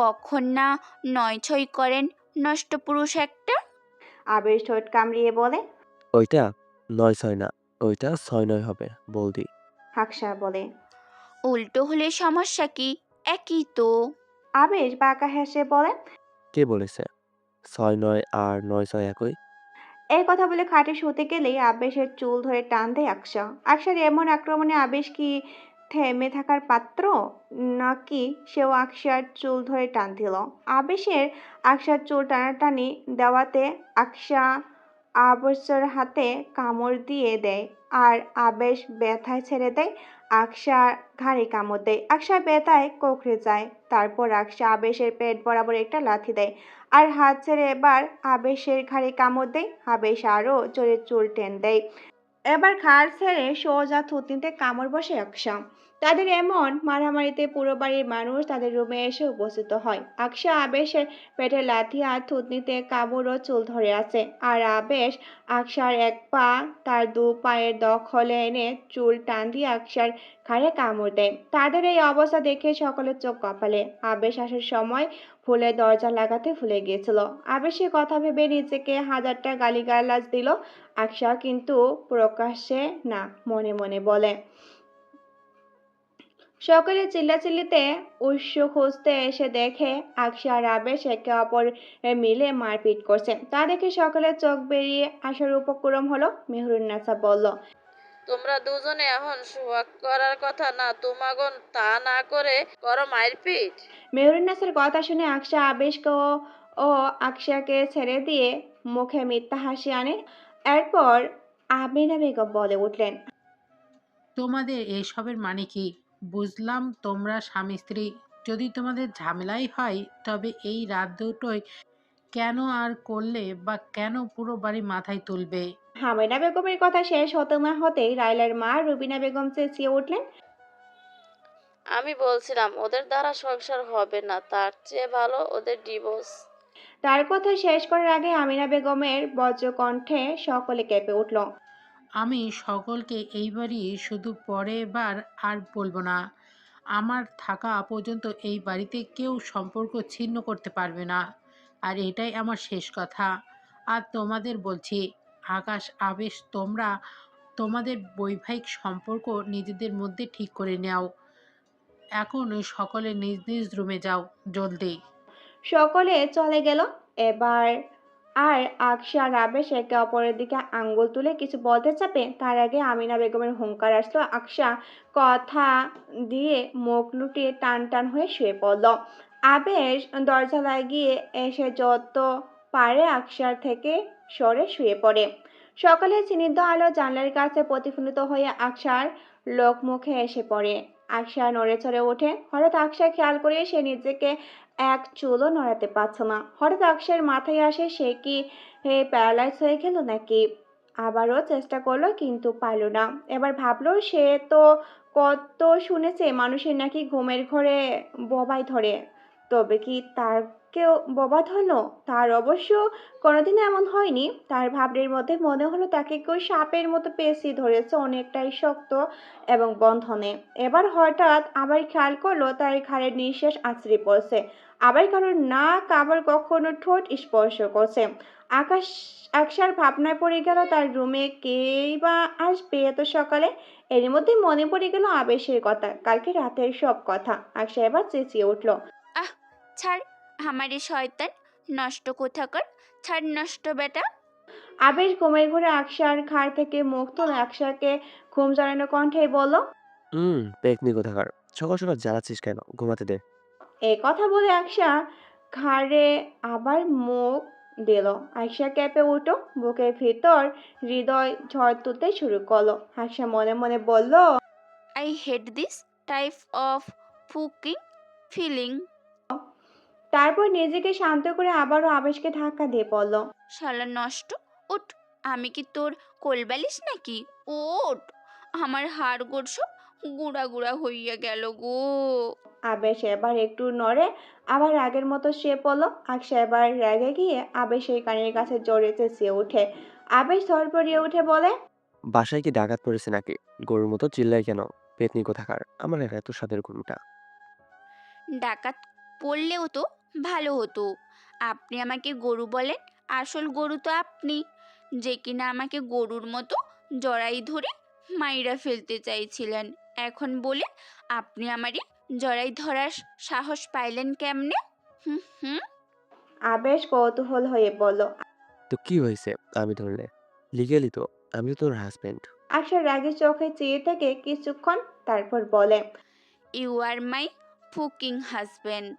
কখন না 9-6 করেন, নষ্ট পুরুষ একটা। আবেশ ঠোঁট কামড়িয়ে বলে। ওইটা 9-6 না, ওইটা 6-9 হবে বৌদি। আকশা বলে। উল্টো হলে সমস্যা কি? একই তো। আবেশ বাঁকা হেসে বলে। কে বলেছে 6-9 আর 9-6 একই? এই কথা বলে খাটে শুতে গেলেই আবেশের চুল ধরে টান দেয় আকশা। আকশার এমন আক্রমণে আবেশ কি থেমে থাকার পাত্র, নাকি সেও আকশার চুল ধরে টান দিল? আবেশের আকশার চুল টানাটানি দেওয়াতে আকশা আবেশের হাতে কামড় দিয়ে দেয়, আর আবেশ ব্যথায় ছেড়ে দেয়। আকশার ঘাড়ে কামড় দেয়, আকশা ব্যথায় কোঁকড়ে যায়। তারপর আকশা আবেশের পেট বরাবর একটা লাথি দেয়, আর হাত ছেড়ে এবার আবেশের ঘাড়ে কামড় দেয়। আবেশ আরো জোরে চুল টেন দেয়, এবার ঘাড় ছেড়ে সোজা থুতনিতে কামড় বসে আকশা। তাদের এমন মারামারিতে পুরো বাড়ির মানুষ তাদের রুমে এসে উপস্থিত হয়। আকশা আবেশের পেটে লাথি আর থুতনিতে কামড় ও চুল ধরে আছে, আর আবেশ আকশার এক পা তার দু পায়ের দখলে এনে চুল টান দিয়ে আকশার ঘাড়ে কামড় দেয়। তাদের এই অবস্থা দেখে সকলের চোখ কপালে। আবেশ আসার সময় ভুলে দরজা লাগাতে ভুলে গিয়েছিল। আবেশের কথা ভেবে নিজেকে হাজারটা গালিগালাজ দিল আকশা, কিন্তু প্রকাশ্যে না, মনে মনে বলে। সকলে চিল্লাচিল্লিতে উৎস খুঁজতে এসে দেখে আকশা আর আবেশ একে অপর মিলে মারপিট করছে। তা দেখে সকলের চোখ বেরিয়ে আসার উপক্রম হলো। মেহরুন্নেসা বলল, তোমরা দুজনে এখন সোহাগ করার কথা না, তোমাগন তা না করে করো মারপিট। মেহরুন্নেসার কথা শুনে আকশা আবেশকে ও আকশাকে ছেড়ে দিয়ে মুখে মিথ্যা হাসি আনে। এরপর আমিনা বেগম বলে উঠলেন, তোমাদের এসবের মানে কি? বুঝলাম তোমরা স্বামী স্ত্রী, যদি তোমাদের ঝামেলাই হয় তবে এই রাত দুটোয় কেন আর করলে, বা কেন পুরো বাড়ি মাথায় তুলবে? হামিনা বেগমের কথা শেষ হতে না হতেই রাইলার মা রুবিনা বেগম চেঁচিয়ে উঠলেন, আমি বলছিলাম ওদের দ্বারা সংসার হবে না, তার চেয়ে ভালো ওদের ডিভোর্স। তার কথা শেষ করার আগে আমিনা বেগমের বজ্রকণ্ঠে সকলে কেঁপে উঠল। আমি সকলকে এইবারই, শুধু পরের বার আর বলবো না। আমার থাকা পর্যন্ত এই বাড়িতে কেউ সম্পর্ক ছিন্ন করতে পারবে না, আর এটাই আমার শেষ কথা। আর তোমাদের বলছি, আকাশ, আবেশ, তোমরা তোমাদের বৈবাহিক সম্পর্ক নিজেদের মধ্যে ঠিক করে নাও। এখন সকলে নিজ নিজ রুমে যাও, জলদি। সকলে চলে গেল। এবার আর আকশা আর আবেশ একে অপরের দিকে আঙ্গুল তুলে কিছু বলতে চাপে, তার আগে আমিনা বেগমের হুঙ্কার আসলো। আকশা কথা দিয়ে মুখ লুটিয়ে টান টান হয়ে শুয়ে পড়ল। আবেশ দরজা লাগিয়ে এসে যত পারে আকশার থেকে সরে শুয়ে পড়ে। সকালে স্নিগ্ধ আলো জানলার কাছে প্রতিফলিত হয়ে আকশার লোকমুখে এসে পড়ে। আকশা নড়ে চড়ে ওঠে। হঠাৎ আকশা খেয়াল করে সে নিজেকে এক চুলও নড়াতে পারছে না। হঠাৎ আকশার মাথায় আসে সে কি প্যারালাইজ হয়ে গেল নাকি। আবারও চেষ্টা করলো কিন্তু পারল না। এবার ভাবলো সে তো কত শুনেছে মানুষের নাকি ঘুমের ঘরে বোবাই ধরে, তবে কি তার কেউ বোবা ধরলো? তার অবশ্য কোনোদিন এমন হয়নি। তার ভাবনার মধ্যে মনে হলো তাকে কেউ সাপের মতো পেঁচিয়ে ধরেছে, অনেকটাই শক্ত এবং বন্ধনে। এবার হঠাৎ আবার খেয়াল করলো তার ঘাড়ের নিঃশ্বাস আছড়ে পড়ছে, আবার কারোর নাক, আবার কখনো ঠোঁট স্পর্শ করছে। আকাশ আকশার ভাবনায় পড়ে গেল তার রুমে কেই বা আসবে এত সকালে। এর মধ্যে মনে পড়ে গেল আবেশের কথা, কালকে রাতের সব কথা। আকশা এবার চেঁচিয়ে উঠল, আহ, ছাড় আমারে শয়তান নষ্ট কোথাকার, ছাড় নষ্ট বেটা। আবেশ ঘুমের ঘোরে আকশার ঘাড় থেকে মুখ তুলে আকশাকে ঘুম জড়ানো কণ্ঠে বলল, পেকনি কোথাকার, সকাল সকাল জ্বালাচ্ছিস কেন? ঘুমাতে দে। এই কথা বলে আকশা ঘাড়ে আবার মুখ দিল। আকশা কেঁপে উঠল, বুকের ভিতর হৃদয় ঝড় তুলতে শুরু করলো। আকশা মনে মনে বলল, I hate this type of fucking feeling. তারপর নিজেকে শান্ত করে আবারও আবেশকে ধাক্কা দিয়ে পড়ল। শালা নষ্ট, উঠ। আমি কি তোর কোলবালিশ নাকি? ওঠ। আমার হাড় গোড় সব গুঁড়া গুঁড়া হইয়া গেল গো। আবেশ এবার একটু নড়ে, আবার আগের মতো শুয়ে পড়ল। আকশা এবার রেগে গিয়ে আবেশের কানের কাছে জোরে চেঁচিয়ে ওঠে। আবেশ ধরপড়িয়ে উঠে বলে, বাসায় কি ডাকাত পড়েছে নাকি? গরুর মতো চিল্লাই কেন? পেতনি কোথাকার, আমার এত স্বাদের ঘুমটা। ডাকাত পড়লেও তো ভালো হতো। আপনি আমাকে গরু বলেন, আসল গরু তো আপনি, যে কিনা আমাকে গরুর মতো জড়াই ধরে মাইরা ফেলতে চাইছিলেন। এখন বলে আপনি আমারই জড়াই ধরার সাহস পাইলেন কেমনে? হুম হুম। আবেশ কৌতূহল হয়ে বলল। তো কি হয়েছে আমি ধরলে? লিগেলি তো আমি তো তোর হাজবেন্ড। আকশা রাগী চোখে চেয়ে থেকে কিছুক্ষণ, তারপর বলে। You are my ফুকিং husband.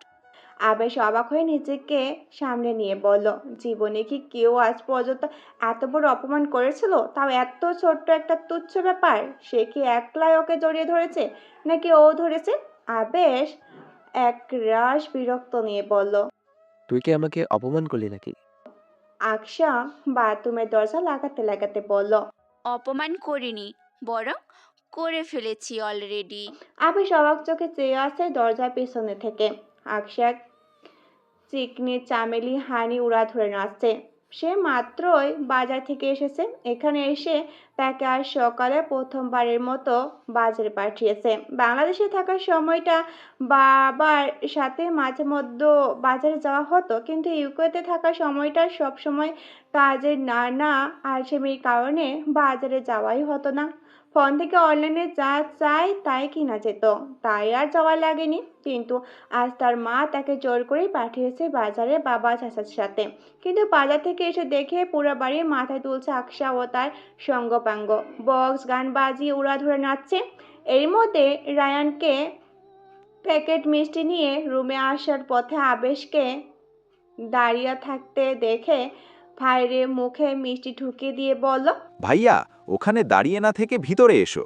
আবেশ অবাক হয়ে নিজেকে সামনে নিয়ে বলল, জীবনে কি কেউ আজ পর্যন্ত এত বড় অপমান করেছিল? তাও এত ছোট্ট একটা তুচ্ছ ব্যাপার। সে কি একলাই ওকে জড়িয়ে ধরেছে, নাকি ও ধরেছে? আবেশ এক রাশ বিরক্ত নিয়ে বলল। তুই কি আমাকে অপমান করলি নাকি? আকশা বাথরুমের দরজা লাগাতে লাগাতে বলল। অপমান করিনি, বরং করে ফেলেছি অলরেডি। আবেশ অবাক চোখে চেয়ে আছে দরজার পেছনে থেকে। আকশা চিকনি চামেলি হানি উড়া ধরে নাচছে। সে মাত্রই বাজার থেকে এসেছে। এখানে এসে তাকে আজ সকালে প্রথমবারের মতো বাজারে পাঠিয়েছে। বাংলাদেশে থাকার সময়টা বাবার সাথে মাঝে মধ্যে বাজারে যাওয়া হতো, কিন্তু ইউকেতে থাকার সময়টা সবসময় কাজের নানা আলসেমির কারণে বাজারে যাওয়াই হতো না। ফোন থেকে অনলাইনে যা চাই তাই কিনা যেত, তাই আর যাওয়া লাগেনি। কিন্তু আজ তার মা তাকে জোর করেই পাঠিয়েছে বাজারে বাবা চাচার সাথে। কিন্তু বাজার থেকে এসে দেখে পুরো বাড়ি মাথায় তুলছে আকশা ও তার সঙ্গপাঙ্গ। বক্স গান বাজিয়ে উড়াধুরা নাচছে। এর মধ্যে রায়ানকে প্যাকেট মিষ্টি নিয়ে রুমে আসার পথে আবেশকে দাঁড়িয়ে থাকতে দেখে ভাইরে মুখে মিষ্টি ঢুকিয়ে দিয়ে বলল। ভাইয়া, ওখানে দাঁড়িয়ে না থেকে ভিতরে এসো।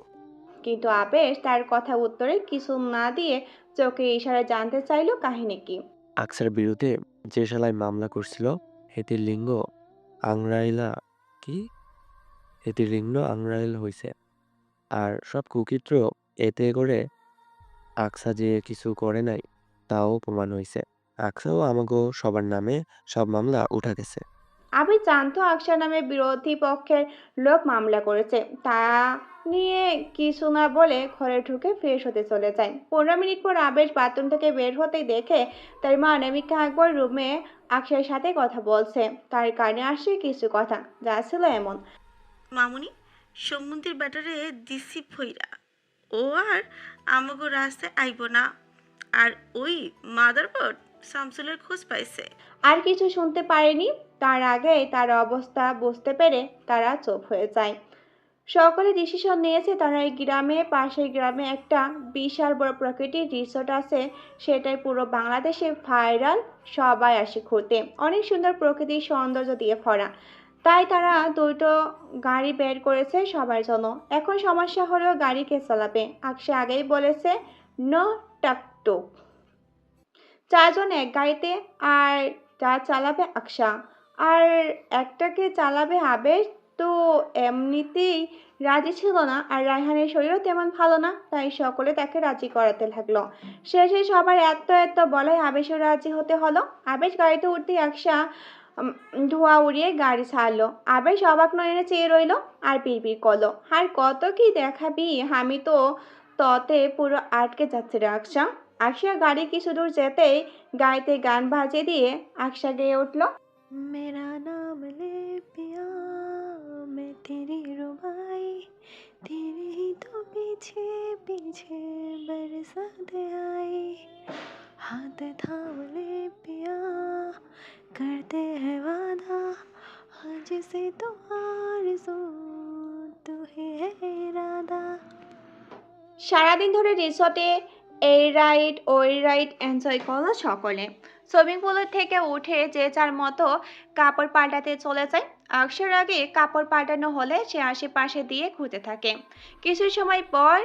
কিন্তু আবেশ তার কথা উত্তরে কিছু না দিয়ে চোখে ইশারা জানতে চাইলো কাহিনী কি। আকসার বিরুদ্ধে যে শালায় মামলা করছিল হেতির লিঙ্গ আংরাইলা কি হেতির লিঙ্গ আংরাইল হইছে। আর সব কুকিত্র এতে করে আকসা যে কিছু করে নাই তাও প্রমাণ হইছে। আকসাও আমাগো সবার নামে সব মামলা উঠা গেছে। আমি জানতো আকশা নামে বিরোধী পক্ষের লোক মামলা করেছে। তা নিয়ে কিছু না বলে ঘরে ঢুকে ফ্রেশ হতে চলে যায়। 15 মিনিট পর আবেশ বাথরুম থেকে বের হতেই দেখে তার মা অনামিকা আকবর রুমে আকশার সাথে কথা বলছে। তার কানে আসে কিছু কথা, যা ছিল এমন। মামুনি, সমুদ্রের ব্যাটারে দিছি ভইরা, ও আর আমাগো রাস্তায় আইব না। আর ওই মাদারবোর্ড শামসুলের খোঁজ পাইছে। আর কিছু শুনতে পারেনি। তার আগেই তার অবস্থা বুঝতে পেরে তারা চুপ হয়ে যায়। সকলে ডিসিশন নিয়েছে তারা এই গ্রামে, পাশের গ্রামে একটা বিশাল বড় প্রকৃতির রিসোর্ট আছে। সেটাই পুরো বাংলাদেশে ভাইরাল, সবাই আসে ঘুরতে। অনেক সুন্দর প্রকৃতির সৌন্দর্য দিয়ে ভরা। তাই তারা দুটো গাড়ি বের করেছে সবার জন্য। এখন সমস্যা হলো গাড়ি কে চালাবে। আকশা আগেই বলেছে নো টাকটুক। 4 জন এক গাড়িতে, আর যা চালাবে আকশা, আর একটাকে চালাবে আবেশ। তো এমনিতেই রাজি ছিল না, আর রায়হানের শরীরও তেমন ভালো না, তাই সকলে তাকে রাজি করাতে লাগলো। শেষে সবার এত এত বলায় আবেশও রাজি হতে হলো। আবেশ গাড়িতে উঠতেই আকশা ধোঁয়া উড়িয়ে গাড়ি ছাড়লো। আবেশ অবাক নয়নে চেয়ে রইলো আর বিড়বিড় করলো, আর কত কি দেখাবি, আমি তো ততে পুরো আটকে যাচ্ছে রে আকশা। আকশা গাড়ি কিছু দূর যেতেই গাড়িতে গান বাজিয়ে দিয়ে আকশা গেয়ে উঠল। मेरा नाम ले पिया मैं तेरी रुबाई तेरे ही तो पीछे पीछे बरसात आई हाथ थाम ले पिया करते हैं वादा आज से तो आरज़ू तू ही है इरादा। সারাদিন ধরে রিসর্টে এই রাইড ওই রাইড এনজয় করলো সকলে। সুইমিং পুলের থেকে উঠে যে যার মতো কাপড় পাল্টাতে চলে যায়। আকশার আগে কাপড় পাল্টানো হলে সে আশেপাশে দিয়ে ঘুরতে থাকে। কিছু সময় পর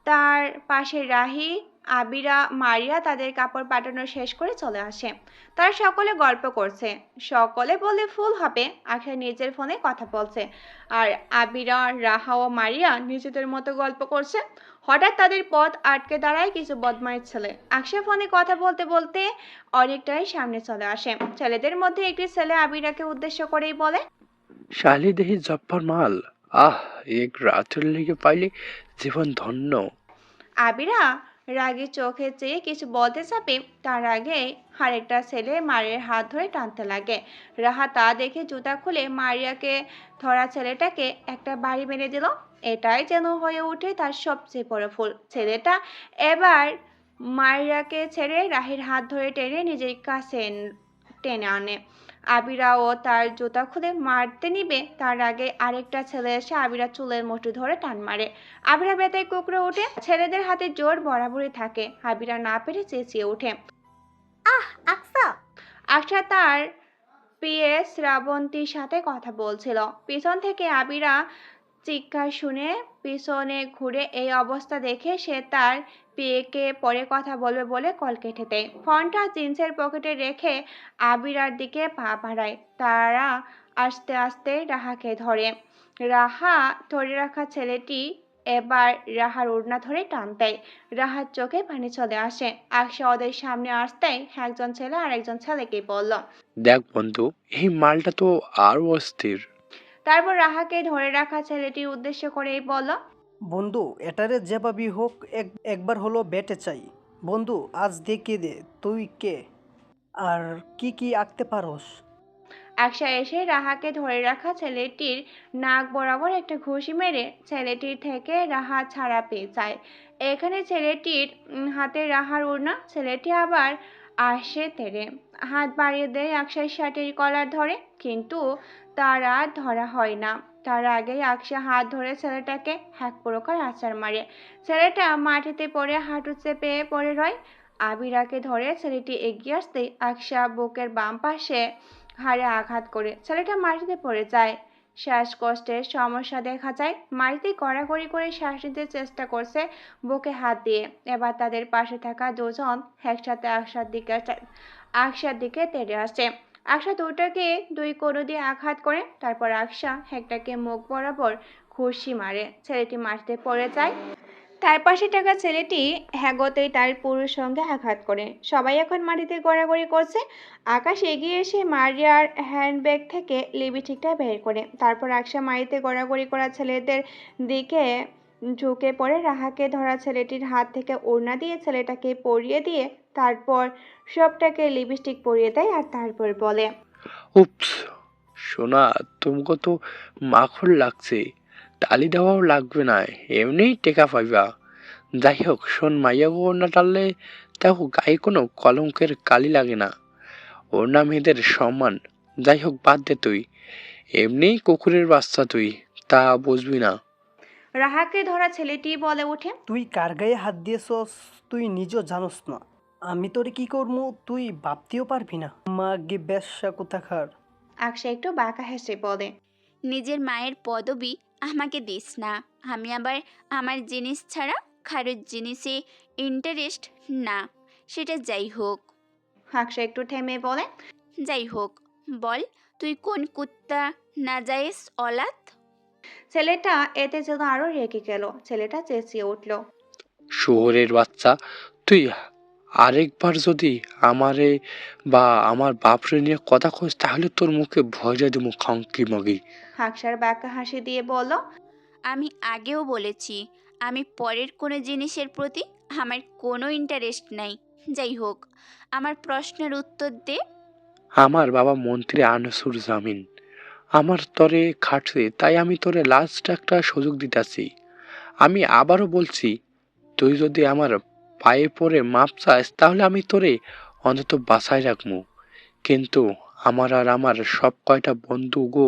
তার পাশে রাহি, আবিরা, মারিয়া তাদের কাপড় পাল্টানো শেষ করে চলে আসে। তারা সকলে গল্প করছে। সকলে বলে ফুল হবে। আকশা নিজের ফোনে কথা বলছে, আর আবিরা, রাহা ও মারিয়া নিজেদের মতো গল্প করছে। হঠাৎ তাদের পথ আটকে দাঁড়ায় কিছু বদমাইশ ছেলে। আকশা ফোনে কথা বলতে বলতে অনেকটাই সামনে চলে আসে। ছেলেদের মধ্যে একটি ছেলে আবিরাকে উদ্দেশ্য করেই বলে, শালি দেহি জব্বার মাল। আহ, এক রাতের লেগে পাইলে জীবন ধন্য। আবিরা রাগী চোখে চেয়ে কিছু বলতে যাবে তার আগে আরেকটা ছেলে মারিয়ার হাত ধরে টানতে লাগে। রাহা তা দেখে জুতা খুলে মারিয়াকে ধরা ছেলেটাকে একটা বাড়ি মেরে দিল। এটাই যেন হয়ে ওঠে তার সবচেয়ে বড় ভুল। ছেলেটা এবার মারিয়াকে ছেড়ে রাহির হাত ধরে টেনে নিজের কাছে টেনে আনে। আবিরাও তার জুতা খুলে মারতে নিবে তার আগে আরেকটা ছেলে এসে আবিরা চুলের মুঠি ধরে টান মারে। আবিরা ব্যথায় কুঁকড়ে ওঠে। ছেলেদের হাতে জোর বরাবরই থাকে। আবিরা না পেরে চেঁচিয়ে ওঠে, আকসা! আকসা তার প্রিয়ে শ্রাবন্তীর সাথে কথা বলছিল। পিছন থেকে আবিরা চিৎকার শুনে পিছনে ঘুরে এই অবস্থা দেখে সে তার প্রিয়কে পরে কথা বলবে বলে কল কেটে দেয়। ফোনটা জিন্সের পকেটে রেখে আবিরার দিকে পা বাড়ায়। তারা আস্তে আস্তে রাহাকে ধরে। রাহা ধরে রাখা ছেলেটি এবার রাহার ওড়না ধরে টান দেয়। রাহার চোখে পানি চলে আসে। আকসা ওদের সামনে আসতেই একজন ছেলে আর একজন ছেলেকে বলল, দেখ বন্ধু, এই মালটা তো আরো অস্থির। তারপর রাহাকে ধরে রাখা ছেলেটির উদ্দেশ্য করেই বলল, বন্ধু, এটারে যেভাবেই হোক একবার হলো বেটে চাই। বন্ধু, আজ দেখিয়ে দে তুই কে আর কি কি আঁকতে পারোস। আকসা এসে রাহাকে ধরে রাখা ছেলেটির নাক বরাবর একটা ঘুষি মেরে ছেলেটির থেকে রাহা ছাড়া পেয়ে যায়। এখানে ছেলেটির হাতে রাহার ওড়না। ছেলেটি আবার আসে তেড়ে হাত বাড়িয়ে দেয় আকসার শার্টের কলার ধরে, কিন্তু তার আর ধরা হয় না। তার আগেই আকসা হাত ধরে ছেলেটাকে এক প্রকার আছাড় মারে। ছেলেটা মাটিতে পড়ে হাঁটু চেপে পড়ে রয়। আবিরাকে ধরে ছেলেটি এগিয়ে আসতে আকসা বুকের বাম পাশে হাড়ে আঘাত করে ছেলেটা মাটিতে পড়ে যায়। শ্বাসকষ্টের সমস্যা দেখা যায়। মাটিতে গড়াগড়ি করে শ্বাস নিতে চেষ্টা করছে বুকে হাত দিয়ে। এবার তাদের পাশে থাকা দুজন একসাথে আকসার দিকে তেড়ে আসে। আকসা দুটোকে দুই কোণে দিয়ে আঘাত করে। তারপর আকসা একটাকে মুখ বরাবর ঘুষি মারে। ছেলেটি মাটিতে পড়ে যায়। তার পাশে থাকা ছেলেটি হ্যাগোতেই তার পুরুষ সঙ্গে আঘাত করে। সবাই এখন মাটিতে গড়াগড়ি করছে। আকাশ এগিয়ে এসে মারিয়ার হ্যান্ডব্যাগ থেকে লিপস্টিকটা বের করে। তারপর আকসা মাটিতে গড়াগড়ি করা ছেলেদের দিকে ঝুঁকে পড়ে রাহাকে ধরা ছেলেটির হাত থেকে ওড়না দিয়ে ছেলেটাকে পরিয়ে দিয়ে তারপর সবটাকে লিপস্টিক পরিয়ে দেয় আর তারপর বলে, উপস, সোনা, তোমাকে তো মাখন লাগছে। টালি দেওয়াও লাগবে না, এমনিই টেকা পাইবা। যাই হোক শোন, মাইয়া ওড়না টানলে দেখো গায়ে কোনো কলঙ্কের কালি লাগে না। ওড়না মেয়েদের সম্মান। যাই হোক বাদ দে, তুই এমনিই কুকুরের বাচ্চা, তুই তা বুঝবি না। রাহাকে ধরা ছেলেটি বলে ওঠে, তুই কার গায়ে হাত দিয়েছস তুই নিজেও জানোস না। আমি তোরে কি করবো তুই ভাবতেও পারবি না। মা গে বেশ্যা কোথাকার। আকসা একটু বাঁকা হেসে বলে, নিজের মায়ের পদবি আমাকে দিস না। আমি আবার আমার জিনিস ছাড়া কারোর জিনিসে ইন্টারেস্ট না। সেটা যাই হোক। আকসা একটু থেমে বলে, যাই হোক, বল তুই কোন কুত্তা নাজায়েজ অলাত? ছেলেটা এতে যেন আরো রেগে গেল। ছেলেটা চেঁচিয়ে উঠল, শুয়োরের বাচ্চা, তুই আরেকবার যদি আমারে বা আমার বাপরে নিয়ে কথা কইস তাহলে তোর মুখে ভজা দেবো খাঙ্কি মগি। আকসার বাঁকা হাসি দিয়ে বলল, আমি আগেও বলেছি আমি পরের কোনো জিনিসের প্রতি আমার কোনো ইন্টারেস্ট নাই। যাই হোক, আমার প্রশ্নের উত্তর দে। আমার বাবা মন্ত্রী আনসুর জামিন আমার তরে খাটছে, তাই আমি তোরে লাস্ট একটা সুযোগ দিতেছি। আমি আবারও বলছি, তুই যদি আমার পায়ে পড়ে মাপ চাস তাহলে আমি তোরে অন্তত বাঁচাই রাখবো। কিন্তু আমার আর আমার সব কয়টা বন্ধু গো,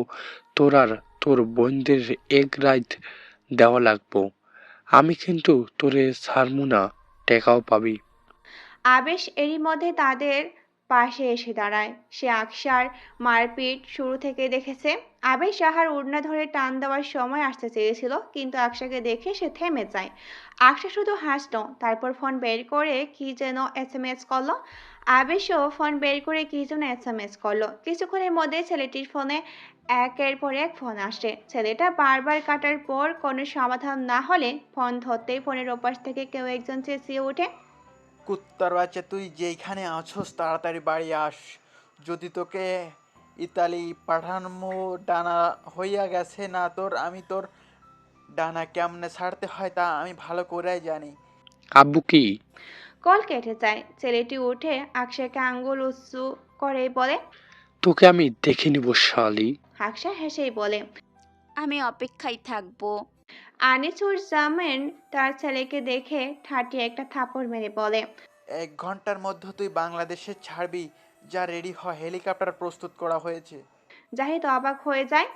তোর আর তোর বোনদের এক রাত দেওয়া লাগবো। আমি কিন্তু তোরে ছাড়মু না, টেকাও পাবি। আবেশ এরই মধ্যে তাদের পাশে এসে দাঁড়ায়। সে আকসার মারপিট শুরু থেকে দেখেছে। আবেশ রাহার ওড়না ধরে টান দেওয়ার সময় আসতে চেয়েছিল, কিন্তু আকসাকে দেখে সে থেমে যায়। আকসা শুধু হাসল, তারপর ফোন বের করে কি যেন SMS করলো। আবেশও ফোন বের করে কি যেন SMS করলো। কিছুক্ষণের মধ্যে ছেলেটির ফোনে একের পর এক ফোন আসে। ছেলেটা বারবার কাটার পর কোনো সমাধান না হলে ফোন ধরতেই ফোনের ওপাশ থেকে কেউ একজন চেঁচিয়ে ওঠে, কুত্তার বাচ্চা, তুই যেইখানে আছোস তাড়াতাড়ি বাড়ি আস। যদি তোকে ইতালি পাঠানো ডানা হইয়া গেছে না তোর, আমি তোর ডানা কেমনে ছাড়তে হয় তা আমি ভালো করেই জানি। আব্বু কি? কল কেটে যায়। ছেলেটি উঠে আকশাকে আঙ্গুল উঁচু করে বলে। তোকে আমি দেখে নিব শালি। আকশা হেসেই বলে। আমি অপেক্ষায় থাকবো। আনিসুজ্জামান তার ছেলেকে দেখে ঠাটিয়ে একটা থাপড় মেরে বলে। 1 ঘন্টার মধ্যে তুই বাংলাদেশে ছাড়বি। যা, রেডি হ, হেলিকপ্টার প্রস্তুত করা হয়েছে। জাহিদ অবাক হয়ে যায়।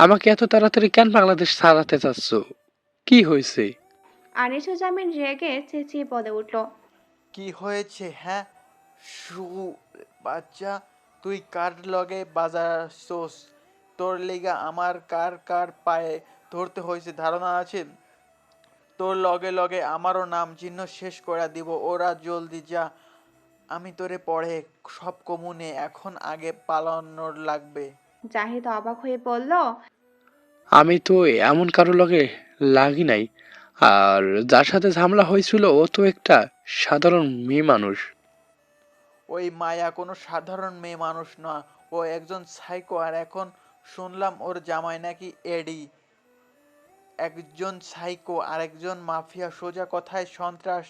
আমাকে এত তাড়াতাড়ি কেন বাংলাদেশ ছাড়াতে চাচ্ছ? কি হয়েছে? আনিসুজ্জামান রেগে চেঁচিয়ে বলে উঠল। কি হয়েছে হ্যাঁ? শু বাচ্চা, তুই কার লগে বাজারছোস? তোর লিগা আমার কার কার পায়ে ধরতে হয়েছে ধারণা আছে? তোর লগে লগে আমারও নাম চিহ্ন শেষ করে দিব। ওরা জলদি যা, আমি তোরে পড়ে সব কমুনে, এখন আগে পালানোর লাগবে। জাহিদ অবাক হয়ে বলল। আমি তো এমন কারো লগে লাগি নাই। আর যার সাথে ঝামেলা হয়েছিল ও তো একটা সাধারণ মেয়ে মানুষ। ওই মায়া কোনো সাধারণ মেয়ে মানুষ না, ও একজন সাইকো। আর এখন শুনলাম ওর জামাই নাকি এডি। একজন সাইকো আর একজন মাফিয়া। সোজা কথায় সন্ত্রাস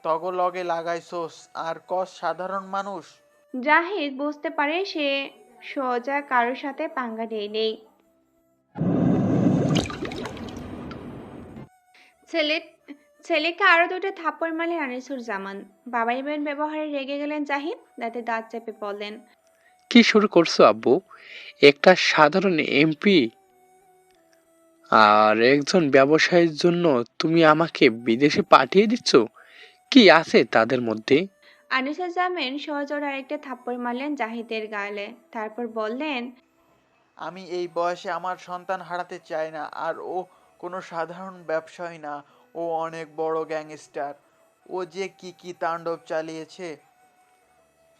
তগলগে লাগাইছোস আর কস সাধারণ মানুষ। জাহিদ বুঝতে পারে সে সোজা কারোর সাথে পাঙ্গা নেই। ছেলেকে আরো দুটো থাপ্পড় মারলেন আনিসুজ্জামান। বাবা ইবেন ব্যবহারে রেগে গেলেন জাহিদ। দাঁতে দাঁত চেপে বললেন। কি শুরু করছো আব্বু? একটা সাধারণ এমপি আর একজন ব্যবসায়ীর জন্য তুমি আমাকে বিদেশে পাঠিয়ে দিচ্ছ? কি আছে তাদের মধ্যে? আনিসুজ্জামান সহজরে আরেকটা থাপ্পড় মারলেন জাহিদের গালে। তারপর বললেন। আমি এই বয়সে আমার সন্তান হারাতে চাই না। আর ও কোনো সাধারণ ব্যবসায়ী না, ও অনেক বড় গ্যাংস্টার। ও যে কি কি তাণ্ডব চালিয়েছে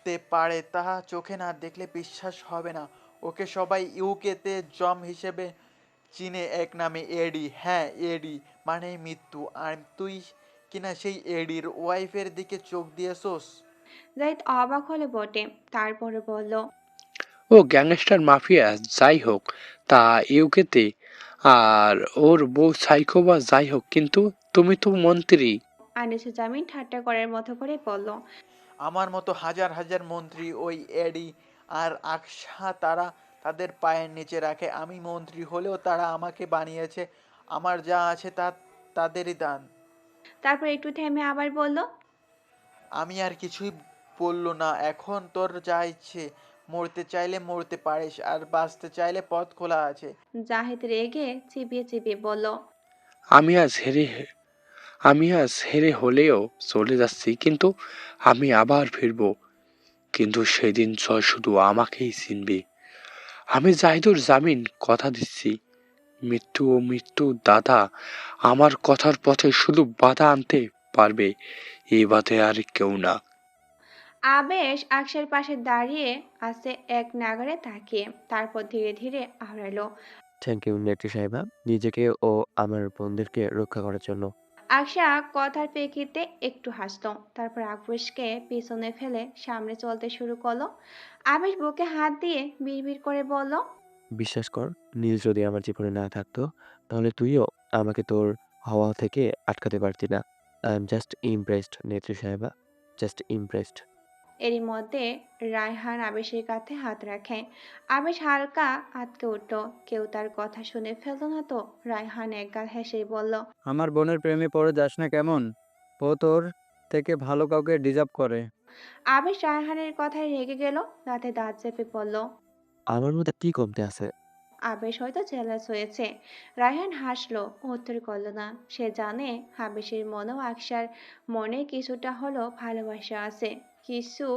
তে পারে তা চোখে না দেখলে বিশ্বাস হবে না। ওকে সবাই ইউকেতে জম হিসেবে চীনে এক নামে এডি। হ্যাঁ, এডি মানে মৃত্যু। আর তুই কিনা সেই এডির ওয়াইফের দিকে চোখ দিয়েছোস। জাহিদ অবাক হলে বটে। তারপরে বলল। ও গ্যাংস্টার মাফিয়া যাই হোক, তা ইউকেতে, আর ওর বউ সাইকো বা যাই হোক, কিন্তু তুমি তো মন্ত্রী। আনিসুজ্জামান ঠাট্টা করার মতো করে বলল। আমার মতো হাজার হাজার মন্ত্রী ওই এডি আর আকশা তারা তাদের পায়ের নিচে রাখে। আমি মন্ত্রী হলেও তারা আমাকে বানিয়েছে। আমার যা আছে তা তাদেরই দান। তারপর একটু থেমে আবার বলল। আমি আর কিছুই বলল না। এখন তোর যা ইচ্ছে, মরতে চাইলে মরতে পারিস, আর বাঁচতে চাইলে পথ খোলা আছে। জাহিদ রেগে চিবিয়ে চিবিয়ে বলল। আমি আজ হেরে আমি আজ হেরে হলেও চলে যাচ্ছি, কিন্তু আমি আবার ফিরবো। কিন্তু সেদিন জয় শুধু আমাকেই চিনবে। আমি জাহিদুর জামিন কথা দিচ্ছি। মৃত্যু ও মৃত্যু দাদা আমার কথার পথে শুধু বাধা আনতে পারবে, এ বাদে আর কেউ না। আবেশ আকশার পাশে দাঁড়িয়ে আছে এক নাগারে তাকিয়ে। তারপর ধীরে ধীরে আওড়ালো। থ্যাংক ইউ নেত্রী সাহেবা, নিজেকে ও আমার বোনদেরকে রক্ষা করার জন্য। আকশা কথার প্রেক্ষিতে একটু হাসল। তারপর আবেশকে পিছনে ফেলে সামনে চলতে শুরু করলো। আবেশ বুকে হাত দিয়ে বিড়বিড় করে বলল। বিশ্বাস কর, নীল যদি আমার জীবনে না থাকতো তাহলে তুইও আমাকে তোর হওয়া থেকে আটকাতে পারতি না। আই এম জাস্ট ইমপ্রেসড নেত্রী সাহেবা, জাস্ট ইমপ্রেসড। এরই মধ্যে রায়হান আবেশের কাঁধে হাত রাখে। আবেশ হালকা আটকে উঠল। কেউ তার কথা শুনে ফেলল না তো? রায়হান একগাল হেসেই বলল। আমার বোনের প্রেমে পড়ে যাস না কেমন? ও তোর থেকে ভালো কাউকে ডিজার্ভ করে। আবেশ রায়হানের কথায় রেগে গেল। দাঁতে দাঁত চেপে পড়ল। আমার মধ্যে কি কমতে আছে? আবেশ হয়তো জেলাস হয়েছে। রায়হান হাসলো, উত্তর করল না। সে জানে আবেশের মনেও আকশার মনে কিছুটা হলো ভালোবাসা আছে। কিছু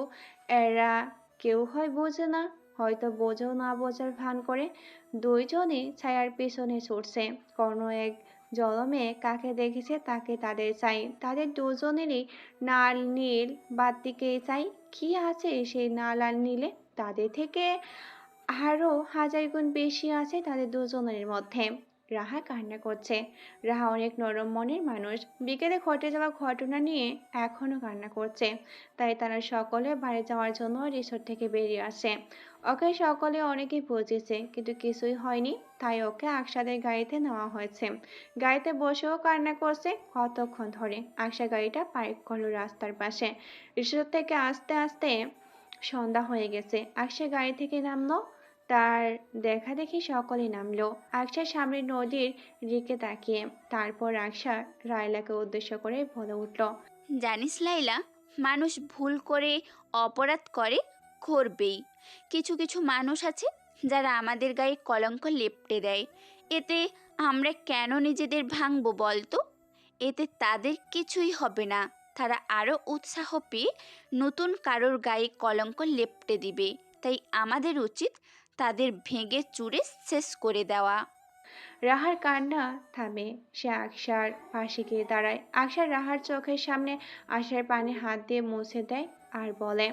এরা কেউ হয় বোঝে না, হয়তো বোঝেও না বোঝার ভান করে। দুইজনই ছায়ার পেছনে ছুটছে। কর্ণ এক জলমে কাকে দেখেছে তাকে তাদের চাই। তাদের দুজনেরই নাল নীল বাতিকে চাই। কি আছে সেই নাল আর নীলে? তাদের থেকে আরও হাজার গুণ বেশি আছে তাদের দুজনের মধ্যে। রাহা কান্না করছে। রাহা অনেক নরম মনের মানুষ, বিকেলে ঘটে যাওয়া ঘটনা নিয়ে এখনো কান্না করছে। তাই তারা সকলে বাড়ি যাওয়ার জন্য রিসোর্ট থেকে বেরিয়ে আসে। ওকে সকলে অনেকেই বুঝেছে, কিন্তু কিছুই হয়নি। তাই ওকে আকসাদের গাড়িতে নেওয়া হয়েছে। গাড়িতে বসেও কান্না করছে কতক্ষণ ধরে। আকসা গাড়িটা পার্ক করলো রাস্তার পাশে। রিসোর্ট থেকে আস্তে আস্তে সন্ধ্যা হয়ে গেছে। আকসা গাড়ি থেকে নামলো। তার দেখা দেখি সকলে নামলো। আকসার সামনে নদীর দিকে তাকিয়ে। তারপর আকসা রায়লাকে উদ্দেশ্য করে বলে উঠল, জানিস লাইলা, মানুষ ভুল করে, অপরাধ করে, করবেই। কিছু কিছু মানুষ আছে যারা আমাদের গায়ে কলঙ্ক লেপ্টে দেয়। এতে আমরা কেন নিজেদের ভাঙবো বলতো? এতে তাদের কিছুই হবে না। তারা আরও উৎসাহ পেয়ে নতুন কারোর গায়ে কলঙ্ক লেপ্টে দিবে। তাই আমাদের উচিত তাদের ভেঙে চুরে শেষ করে দেওয়া। রাহার কান্না থামে। সে আকসার পাশে গিয়ে দাঁড়ায়। আকসা রাহার চোখের সামনে আশার পানি হাত দিয়ে মুছে দেয় আর বলে,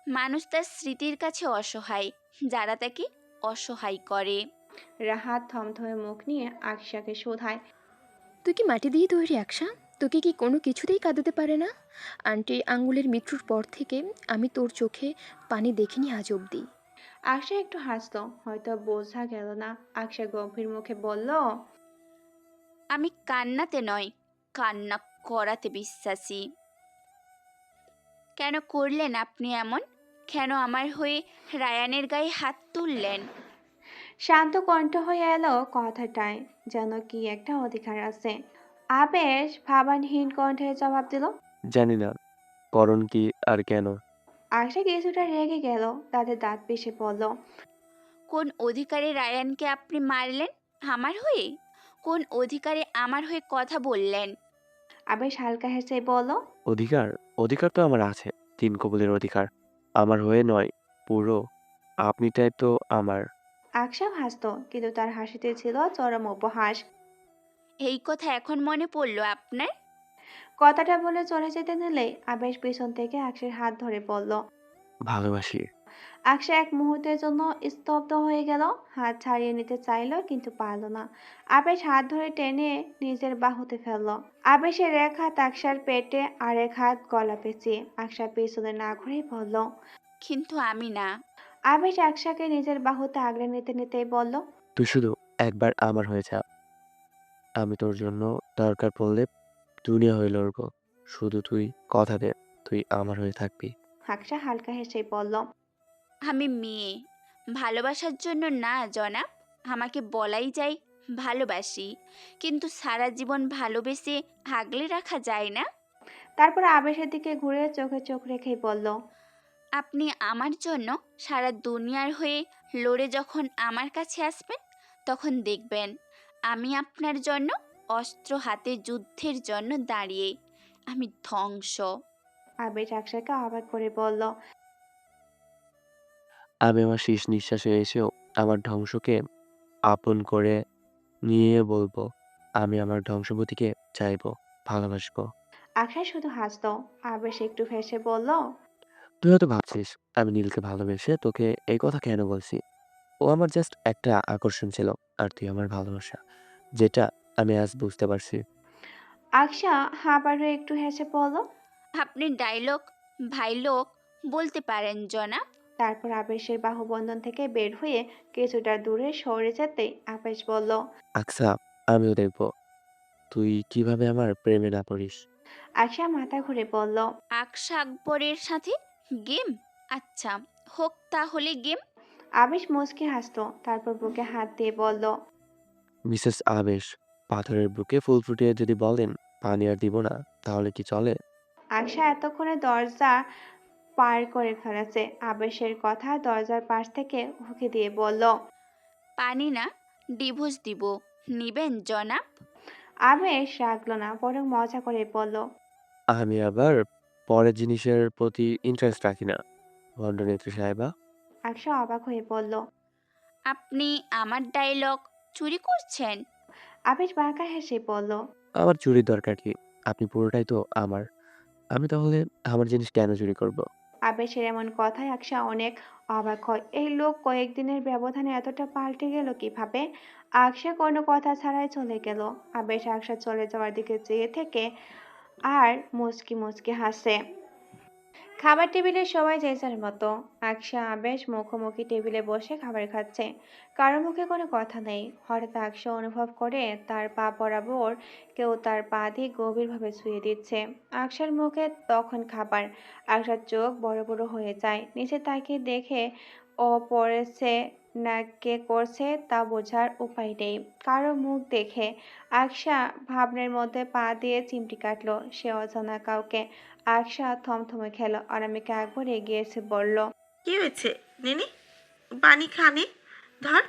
মানুষ তার স্মৃতির কাছে অসহায়, যারা তাকে অসহায় করে। রাহা থমথমে মুখ নিয়ে আকসাকে শোধায়, তুই কি মাটি দিয়ে তৈরি আকশা? তোকে কি কোনো কিছুতেই কাঁদাতে পারে না? আন্টির আঙ্গুলের মৃত্যুর পর থেকে আমি তোর চোখে পানি দেখিনি আজ অবধি। আকসা একটু হাসলো, হয়তো বোঝা গেল না। আকসা গম্ভীর মুখে বলল, আমি কান্নাতে নয়, কান্না করাতে বিশ্বাসী। কেন করলেন আপনি এমন? কেন আমার হয়ে রায়ানের গায়ে হাত তুললেন? শান্ত কণ্ঠ হয়ে এলো কথাটায়, যেন কি একটা অধিকার আছে। আবেশ ভাবানহীন কণ্ঠে জবাব দিল, জানি না করণ কি আর কেন। আকসা কিছুটা রেগে গেল, তাতে দাঁত পিষে বলল, কোন অধিকারে রায়ানকে আপনি মারলেন আমার হয়ে? কোন অধিকারে আমার হয়ে কথা বললেন? আবেশ হালকা হেসে বলল, অধিকার? অধিকার তো আমার আছে, 3 কবুলের অধিকার। আমার হয়ে নয়, পুরো আপনিটাই তো আমার। আকসা হাসত, কিন্তু তার হাসিতে ছিল চরম উপহাস। এই কথা এখন মনে পড়লো আপনার? কথাটা বলে চলে যেতে নিলে আবেশ পিছন থেকে আকসার হাত ধরে বলল। ভালোবাসি। আকসা এক মুহূর্তের জন্য স্তব্ধ হয়ে গেল। হাত ছাড়িয়ে নিতে চাইলো, কিন্তু পারল না। আবেশ হাত ধরে টেনে নিজের বাহুতে ফেলল। আবেশের এক হাত আকসার পেটে আর এক হাত গলা পেঁচিয়ে। আকসা পেছনে না ঘুরে বলল, কিন্তু আমি না। আবেশ আকসাকে নিজের বাহুতে আগলে নিতে নিতেই বলল, তুই শুধু একবার আমার হয়ে যা। আমি তোর জন্য দরকার পড়লে দুনিয়া হয়ে লড়বো। শুধু তুই কথা দে, তুই আমার হয়ে থাকবি। আকসা হালকা হেসে বলল, আমি মেয়ে, ভালোবাসার জন্য না জনাব। আমাকে বলাই যায় ভালোবাসি, কিন্তু সারা জীবন ভালোবেসে আগলে রাখা যায় না। তারপর আবেশের দিকে ঘুরে চোখে চোখ রেখেই বলল, আপনি আমার জন্য সারা দুনিয়ার হয়ে লড়ে যখন আমার কাছে আসবেন, তখন দেখবেন আমি আপনার জন্য অস্ত্র হাতে যুদ্ধের জন্য দাঁড়িয়ে। আমি ধ্বংস। আবেশ আকসাকে অবাক করে বলল, আমি আমার শেষ নিঃশ্বাসে এসেও আমার ধ্বংসকে আপন করে নিয়ে বলবো, আমি আমার ধ্বংসপতিকে চাইবো, ভালোবাসবো। আকসা শুধু হাসত। আবেশ একটু হেসে বলল, তুই হয়তো ভাবছিস আমি নীলকে ভালোবেসে তোকে এই কথা কেন বলছি। ও আমার জাস্ট একটা আকর্ষণ ছিল, আর তুই আমার ভালোবাসা, যেটা আমি আজ বুঝতে পারছি। আকসা আবারও একটু হেসে বলল। আপনি ডায়লগ ভাইলোক বলতে পারেন জনাব। তারপর আবেশের বাহুবন্ধন থেকে বের হয়ে কিছুটা দূরে সরে যেতেই আবেশ বলল, আকসা, আমিও দেখবো তুই কিভাবে আমার প্রেমে না পড়িস। আকসা মাথা ঘুরে বলল, আকশা আকবরের সাথে গেম? আচ্ছা, হোক তাহলে গেম। আবেশ মুচকি হাসত। তারপর বুকে হাত দিয়ে বলল, মিসেস আবেশ, পাথরের বুকে ফুল ফুটিয়ে যদি বলেন পানি আর দিব না, তাহলে কি চলে? আকসা এতক্ষণে দরজা পার করে ফেলেছে। আবেশের কথা দরজার পাশ থেকে উঁকি দিয়ে বলল, পানি না, ডিভোর্স দিব। নিবেন জনাব? আবেশ রাগলো না, বরং মজা করে বলল, আমি আবার পরের জিনিসের প্রতি ইন্টারেস্ট রাখি না, ভণ্ডনেত্রী সাহেবা। আকসা অবাক হয়ে বলল, আপনি আমার ডায়লগ চুরি করছেন? আবেশ বাঁকা হেসে বলল, আমার চুরির দরকার কি? আপনি পুরোটাই তো আমার। আমি তাহলে আমার জিনিস কেন চুরি করব? আবেশের এমন কথায় আকশা অনেক অবাক হয়। এই লোক কয়েকদিনের ব্যবধানে এতটা পাল্টে গেল কিভাবে? আকশা কোনো কথা ছাড়াই চলে গেল। আবেশ আকশা চলে যাওয়ার দিকে চেয়ে থেকে আর মুচকি মুচকি হাসে। খাবার টেবিলে সবাই যে যার মতো। আকশা আবেশ মুখোমুখি টেবিলে বসে খাবার খাচ্ছে। কারো মুখে কোনো কথা নেই। হঠাৎ আকশা অনুভব করে তার পা বরাবর কেউ তার পা দিয়ে গভীরভাবে ছুঁয়ে দিচ্ছে। আকশার মুখে তখন খাবার। আকশার চোখ বড় বড় হয়ে যায়। নিচে তাকিয়ে দেখে ও পড়েছে না কে করছে তা বোঝার উপায় নেই। কারো মুখ দেখে আকশা ভাবনার মধ্যে পা দিয়ে চিমটি কাটলো। সে অজানা কাউকে। আকশা থমথমে খেলো। অনামিকা একবার এগিয়ে এসে বলল, কি হয়েছে নেনি? পানি খানে ধর।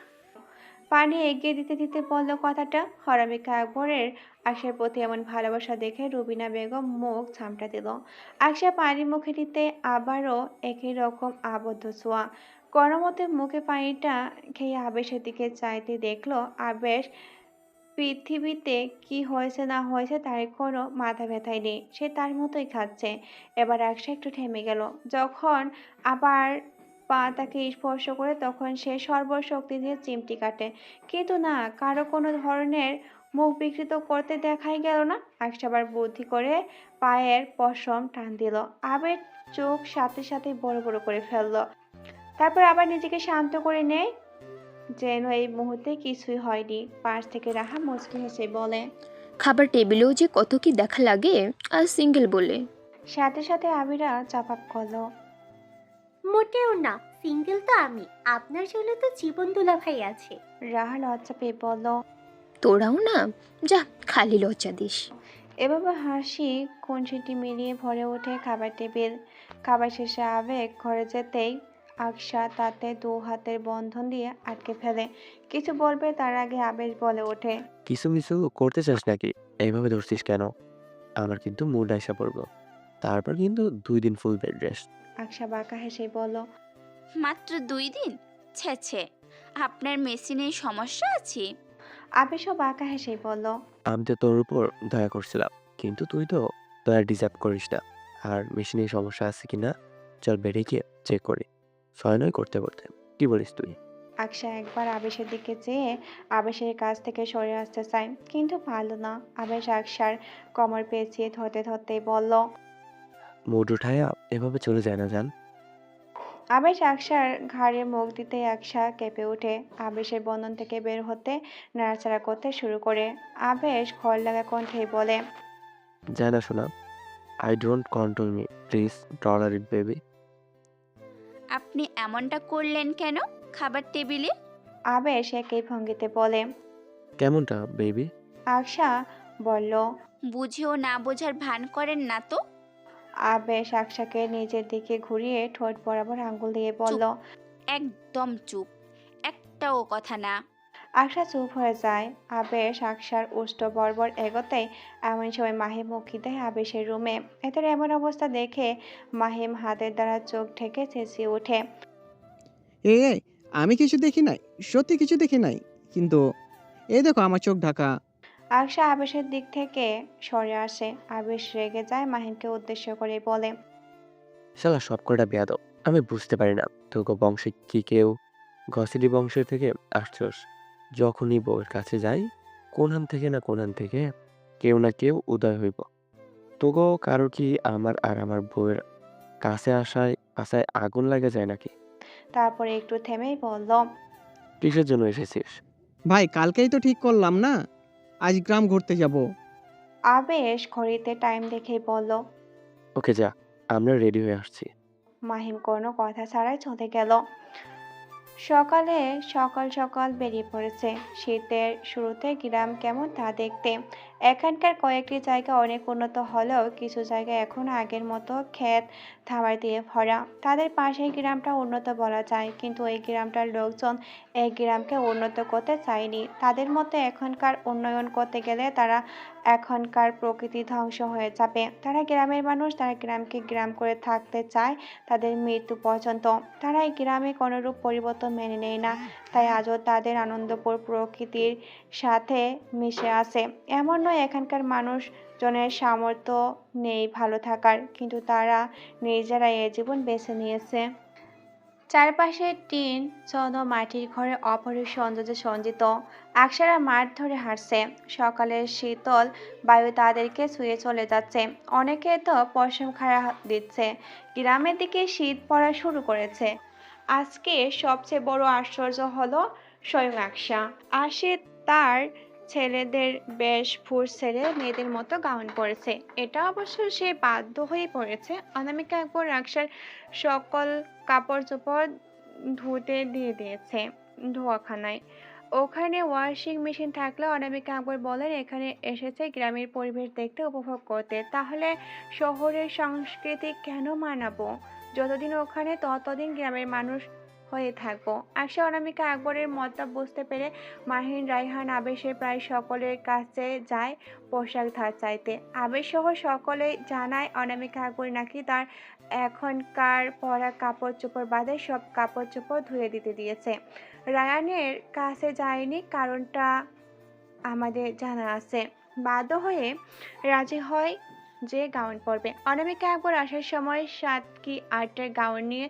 পানি এগিয়ে দিতে দিতে বলল কথাটা। অনামিকা আকবরের আকশার প্রতি এমন ভালোবাসা দেখে রুবিনা বেগম মুখ ঝামটা দিল। আকশা পানি মুখে দিতে আবারও একই রকম আবদ্ধ ছোঁয়া। কোনোমতে মুখে পানিটা খেয়ে আবেশের দিকে চাইতে দেখলো আবেশ পৃথিবীতে কি হয়েছে না হয়েছে তার কোনো মাথা ব্যথাই নেই। সে তার মতোই খাচ্ছে। এবার আকশা একটু থেমে গেল। যখন আবার পা তাকে স্পর্শ করে তখন সে সর্বশক্তি দিয়ে চিমটি কাটে। কিন্তু না, কারো কোনো ধরনের মুখ বিকৃত করতে দেখাই গেল না। আকশা আবার বুদ্ধি করে পায়ের পশম টান দিল। আবের চোখ সাথে সাথে বড় বড় করে ফেললো। তারপর আবার নিজেকে শান্ত করে নেয় যেন এই মুহূর্তে কিছুই হয়নি। পাশ থেকে রাহা মুচকি হেসে বলে, খাবার টেবিলেও যে কত কি দেখা লাগে আর সিঙ্গেল বলে। সাথে সাথে আবিরা জবাব করলো, মোটেও না, সিঙ্গেল তো আমি, আপনার জন্য তো জীবন দুলাভাই আছে। রাহা লজ্জা পেয়ে বলল, তোরাও না, যা খালি লজ্জা দিস। এভাবে হাসি খুনসুটি মিলিয়ে ভরে ওঠে খাবার টেবিল। খাবার শেষে আবেগ ঘরে যেতেই আকশা তাতে দু হাতের বন্ধন দিয়ে আটকে ফেলে। কিছু বলবে তার আগে আবেশ বলে ওঠে, কিছু মিছু করতে চাস নাকি? এইভাবে ধরছিস কেন? আমার কিন্তু মুড আইসা পড়বো। তারপর কিন্তু 2 দিন ফুল বেড রেস্ট। আকশা বাঁকা হেসে বলল, মাত্র 2 দিন? ছেছে, আপনার মেশিনে সমস্যা আছে? আবেশও বাঁকা হেসে বলল, আমি তো তোর উপর দয়া করছিলাম, কিন্তু তুই তো দয়া ডিজার্ভ করিস না। আর মেশিনে সমস্যা আছে কিনা চল বেডে গিয়ে চেক করি। 6-9 করতে করতে কি বলিস তুই? আকশা একবার আবেশের দিকে চেয়ে আবেশের কাছ থেকে সরে আসতে চায়, কিন্তু পারল না। আবেশ আকশার কোমর পেঁচিয়ে ধরতে ধরতেই বলল, মুড উঠায়া এভাবে চলে যায় না জান। আবেশ আকশার ঘাড়ে মুখ দিতে আকশা কেঁপে ওঠে। আবেশের বন্ধন থেকে বের হতে নাড়াচাড়া করতে শুরু করে। আবেশ ঘর লাগা কণ্ঠে বলে, যায় না শোনা। I don't control me, please tolerate baby. আপনি এমনটা করলেন কেন খাবার টেবিলে? আবেশ একই ভঙ্গিতে বলে। কেমনটা বেবি? আকশা বলল। বুঝেও না বোঝার ভান করেন না তো। আবেশ আকশাকে নিজের দিকে ঘুরিয়ে ঠোঁট বরাবর আঙ্গুল দিয়ে বলল। একদম চুপ, একটাও কথা না। আকশা চুপ হয়ে যায়। আবেশ আকশার উষ্ঠ বর্বর এগোতেই এমন সময় মাহিম মুখি দেয় আবেশের রুমে। এদের এমন অবস্থা দেখে মাহিম হাতের দ্বারা চোখ ঢেকে চেঁচিয়ে ওঠে। এ আমি কিছু দেখি নাই, সত্যি কিছু দেখি নাই, কিন্তু এই দেখো আমার চোখ ঢাকা। আকশা আবেশের দিক থেকে সরে আসে। আবেশ রেগে যায়, মাহিমকে উদ্দেশ্য করে বলে, শালা সব কটা বেয়াদব। আমি বুঝতে পারি না তোকে বংশে কি কেউ ঘসিডি বংশের থেকে আসছস। যখনই বউয়ের কাছে যাই কোনহান থেকে না কোনহান থেকে কেউ না কেউ উদয় হইব। তোগো কারো কি আমার আর আমার বউয়ের কাছে আসায় আশায় আগুন লাগে যায় নাকি? তারপরে একটু থেমেই বলল, কিসের জন্য এসেছিস? ভাই কালকেই তো ঠিক করলাম না, আজ গ্রাম ঘুরতে যাব। আবেশ ঘড়িতে টাইম দেখেই বলল। ওকে যা, আমরা রেডি হয়ে আসছি। মাহিম কোনো কথা ছাড়াই চলে গেল। সকালে সকাল সকাল বেরিয়ে পড়েছে। শীতের শুরুতে গ্রাম কেমন তা দেখতে। এখানকার কয়েকটি জায়গা অনেক উন্নত হলেও কিছু জায়গা এখন আগের মতো ক্ষেত খামার দিয়ে ভরা। তাদের পাশেই গ্রামটা উন্নত বলা যায়, কিন্তু এই গ্রামটার লোকজন এই গ্রামকে উন্নত করতে চায়নি। তাদের মতে এখনকার উন্নয়ন করতে গেলে তারা এখনকার প্রকৃতি ধ্বংস হয়ে যাবে। তারা গ্রামের মানুষ, তারা গ্রামকে গ্রাম করে থাকতে চায় তাদের মৃত্যু পর্যন্ত। তারা এই গ্রামে কোনোরূপ পরিবর্তন মেনে নেয় না। তাই আজও তাদের আনন্দপুর প্রকৃতির সাথে মিশে আছে। এমন নয় এখানকার মানুষ জনের সামর্থ্য নেই ভালো থাকার, কিন্তু তারা নিজেরা এ জীবন বেছে নিয়েছে। চারপাশে টিন চন্দ্র মাটির ঘরে অপরূপ সৌন্দর্যে সঞ্জিত। আকসারা মাঠ ধরে হাঁটছে। সকালের শীতল বায়ু তাদেরকে ছুঁয়ে চলে যাচ্ছে। অনেকে তো পশম খাড়া দিচ্ছে। গ্রামের দিকে শীত পড়া শুরু করেছে। আজকে সবচেয়ে বড় আশ্চর্য হলো স্বয়ং আকসা। আসে তার ছেলেদের বেশভূষ ছেড়ে মেয়েদের মতো গাউন পরেছে। এটা অবশ্য সে বাধ্য হয়ে পড়েছে। অনামিকা একবার আকসার সকল কাপড় চোপড় ধুতে দিয়ে দিয়েছে ধোয়াখানায়। ওখানে ওয়াশিং মেশিন থাকলে অনামিকা একবার বলেন এখানে এসেছে গ্রামের পরিবেশ দেখতে, উপভোগ করতে। তাহলে শহরের সংস্কৃতি কেন মানাবো? যতদিন ওখানে ততদিন গ্রামের মানুষ হয়ে থাকবো। আকসা অনামিকা আকবরের মতটা বুঝতে পেরে মাহিন, রায়হান, আবেশের প্রায় সকলের কাছে যায় পোশাক ধার চাইতে। আবেশ সহ সকলে জানায় অনামিকা আকবর নাকি তার এখনকার পরা কাপড় চোপড় বাদে সব কাপড় চোপড় ধুয়ে দিতে দিয়েছে। রায়ানের কাছে যায়নি, কারণটা আমাদের জানা আছে। বাধ্য হয়ে রাজি হয় যে গাউন পরবে। অনামিকা একবার আসার সময় 7 কি 8টা গাউন নিয়ে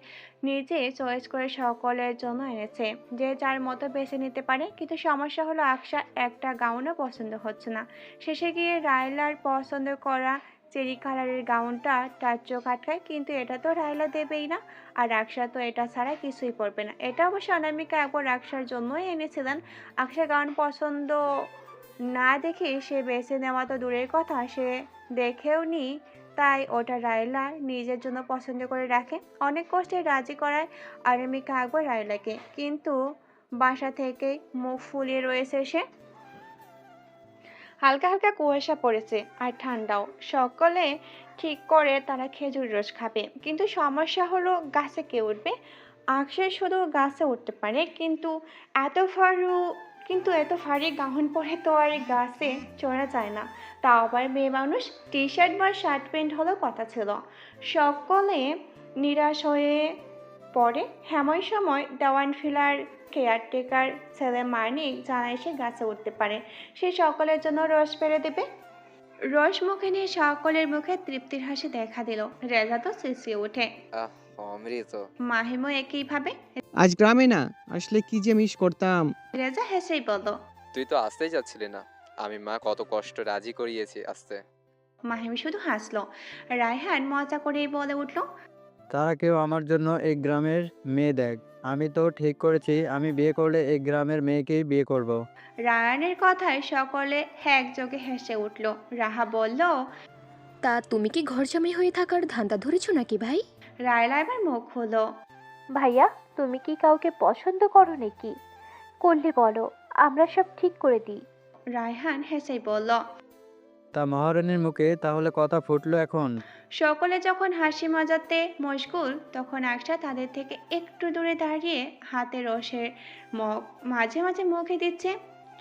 নিজে চয়েস করে সকলের জন্য এনেছে। যে যার মতো বেছে নিতে পারে, কিন্তু সমস্যা হলো আকসা একটা গাউনও পছন্দ হচ্ছে না। শেষে গিয়ে রায়লার পছন্দ করা চেরি কালারের গাউনটা তার চোখ আটকায়, কিন্তু এটা তো রায়লা দেবেই না, আর আকসা তো এটা ছাড়া কিছুই পরবে না। এটা অবশ্য অনামিকা একবার আকসার জন্যই এনেছিলেন। আকসা গাউন পছন্দ না দেখে সে বেছে নেওয়া তো দূরের কথা, সে দেখেও নি, তাই ওটা রায়লা নিজের জন্য পছন্দ করে রাখে। অনেক কষ্টে রাজি করায় অনামিকা একবার রায়লাকে, কিন্তু বাসা থেকে মুখ ফুলিয়ে রয়েছে সে। হালকা হালকা কুয়াশা পড়েছে আর ঠান্ডাও। সকলে ঠিক করে তারা খেজুর রস খাবে, কিন্তু সমস্যা হলো গাছে কে উঠবে? আকসা শুধু গাছে উঠতে পারে, এত ভারী গাউন পরে তো আর গাছে চড়া যায় না। তাও আবার মেয়ে মানুষ। টি শার্ট বা শার্ট প্যান্ট হলেও কথা ছিল। সকলে নিরাশ হয়ে পড়ে। এমন সময় দেওয়ান ফিলার কেয়ারটেকার ছেলে মানিক জানায় সে গাছে উঠতে পারে, সে সকলের জন্য রস পেরে দেবে। রস মুখে নিয়ে সকলের মুখে তৃপ্তির হাসি দেখা দিল। রেজা তো চেঁচিয়ে ওঠে, আহ অমৃত। মাহিমও একইভাবে। আজ গ্রামে না আসলে কি যে মিস করতাম। রেজা হেসেই বলল। তুই তো আসতেই যাচ্ছিলি না, আমি মা কত কষ্ট রাজি করিয়েছি আসতে। মাহিম শুধু হাসলো। রায়হান মজা করেই বলে উঠল, তারা কেউ আমার জন্য এই গ্রামের মেয়ে দেখ। আমি তো ঠিক করেছি আমি বিয়ে করলে এই গ্রামের মেয়েকেই বিয়ে করব। রায়ানের কথায় সকলে একযোগে হেসে উঠল। রাহা বলল, তা তুমি কি ঘর জামাই হয়ে থাকার ধান্দা ধরেছো নাকি ভাই? রায়লা এবার মুখ হলো। ভাইয়া, তুমি কি কাউকে পছন্দ করো নাকি? করলে বলো, আমরা সব ঠিক করে দিই। রায়হান হেসেই বলল। তা মহারানীর মুখে তাহলে কথা ফুটলো এখন। সকলে যখন হাসি মজাতে মশগুল, তখন আকসা তাদের থেকে একটু দূরে দাঁড়িয়ে হাতে রসের মগ মাঝে মাঝে মুখে দিচ্ছে।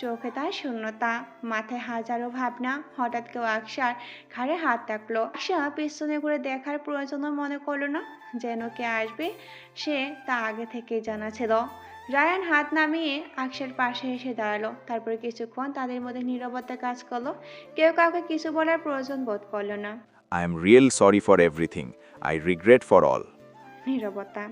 চোখে তার শূন্যতা, মাথায় হাজারো ভাবনা। হঠাৎ কেউ আকসার ঘাড়ে হাত রাখলো। আকসা পিছনে ঘুরে দেখার প্রয়োজনও মনে করলো না, যেন কে আসবে সে তা আগে থেকেই জানা ছিল। রায়ান হাত নামিয়ে আকসার পাশে এসে দাঁড়ালো। তারপর কিছুক্ষণ তাদের মধ্যে নীরবতা কাজ করলো। কেউ কাউকে কিছু বলার প্রয়োজন বোধ করলো না। I am real sorry for everything. I regret for all. নীরবতা।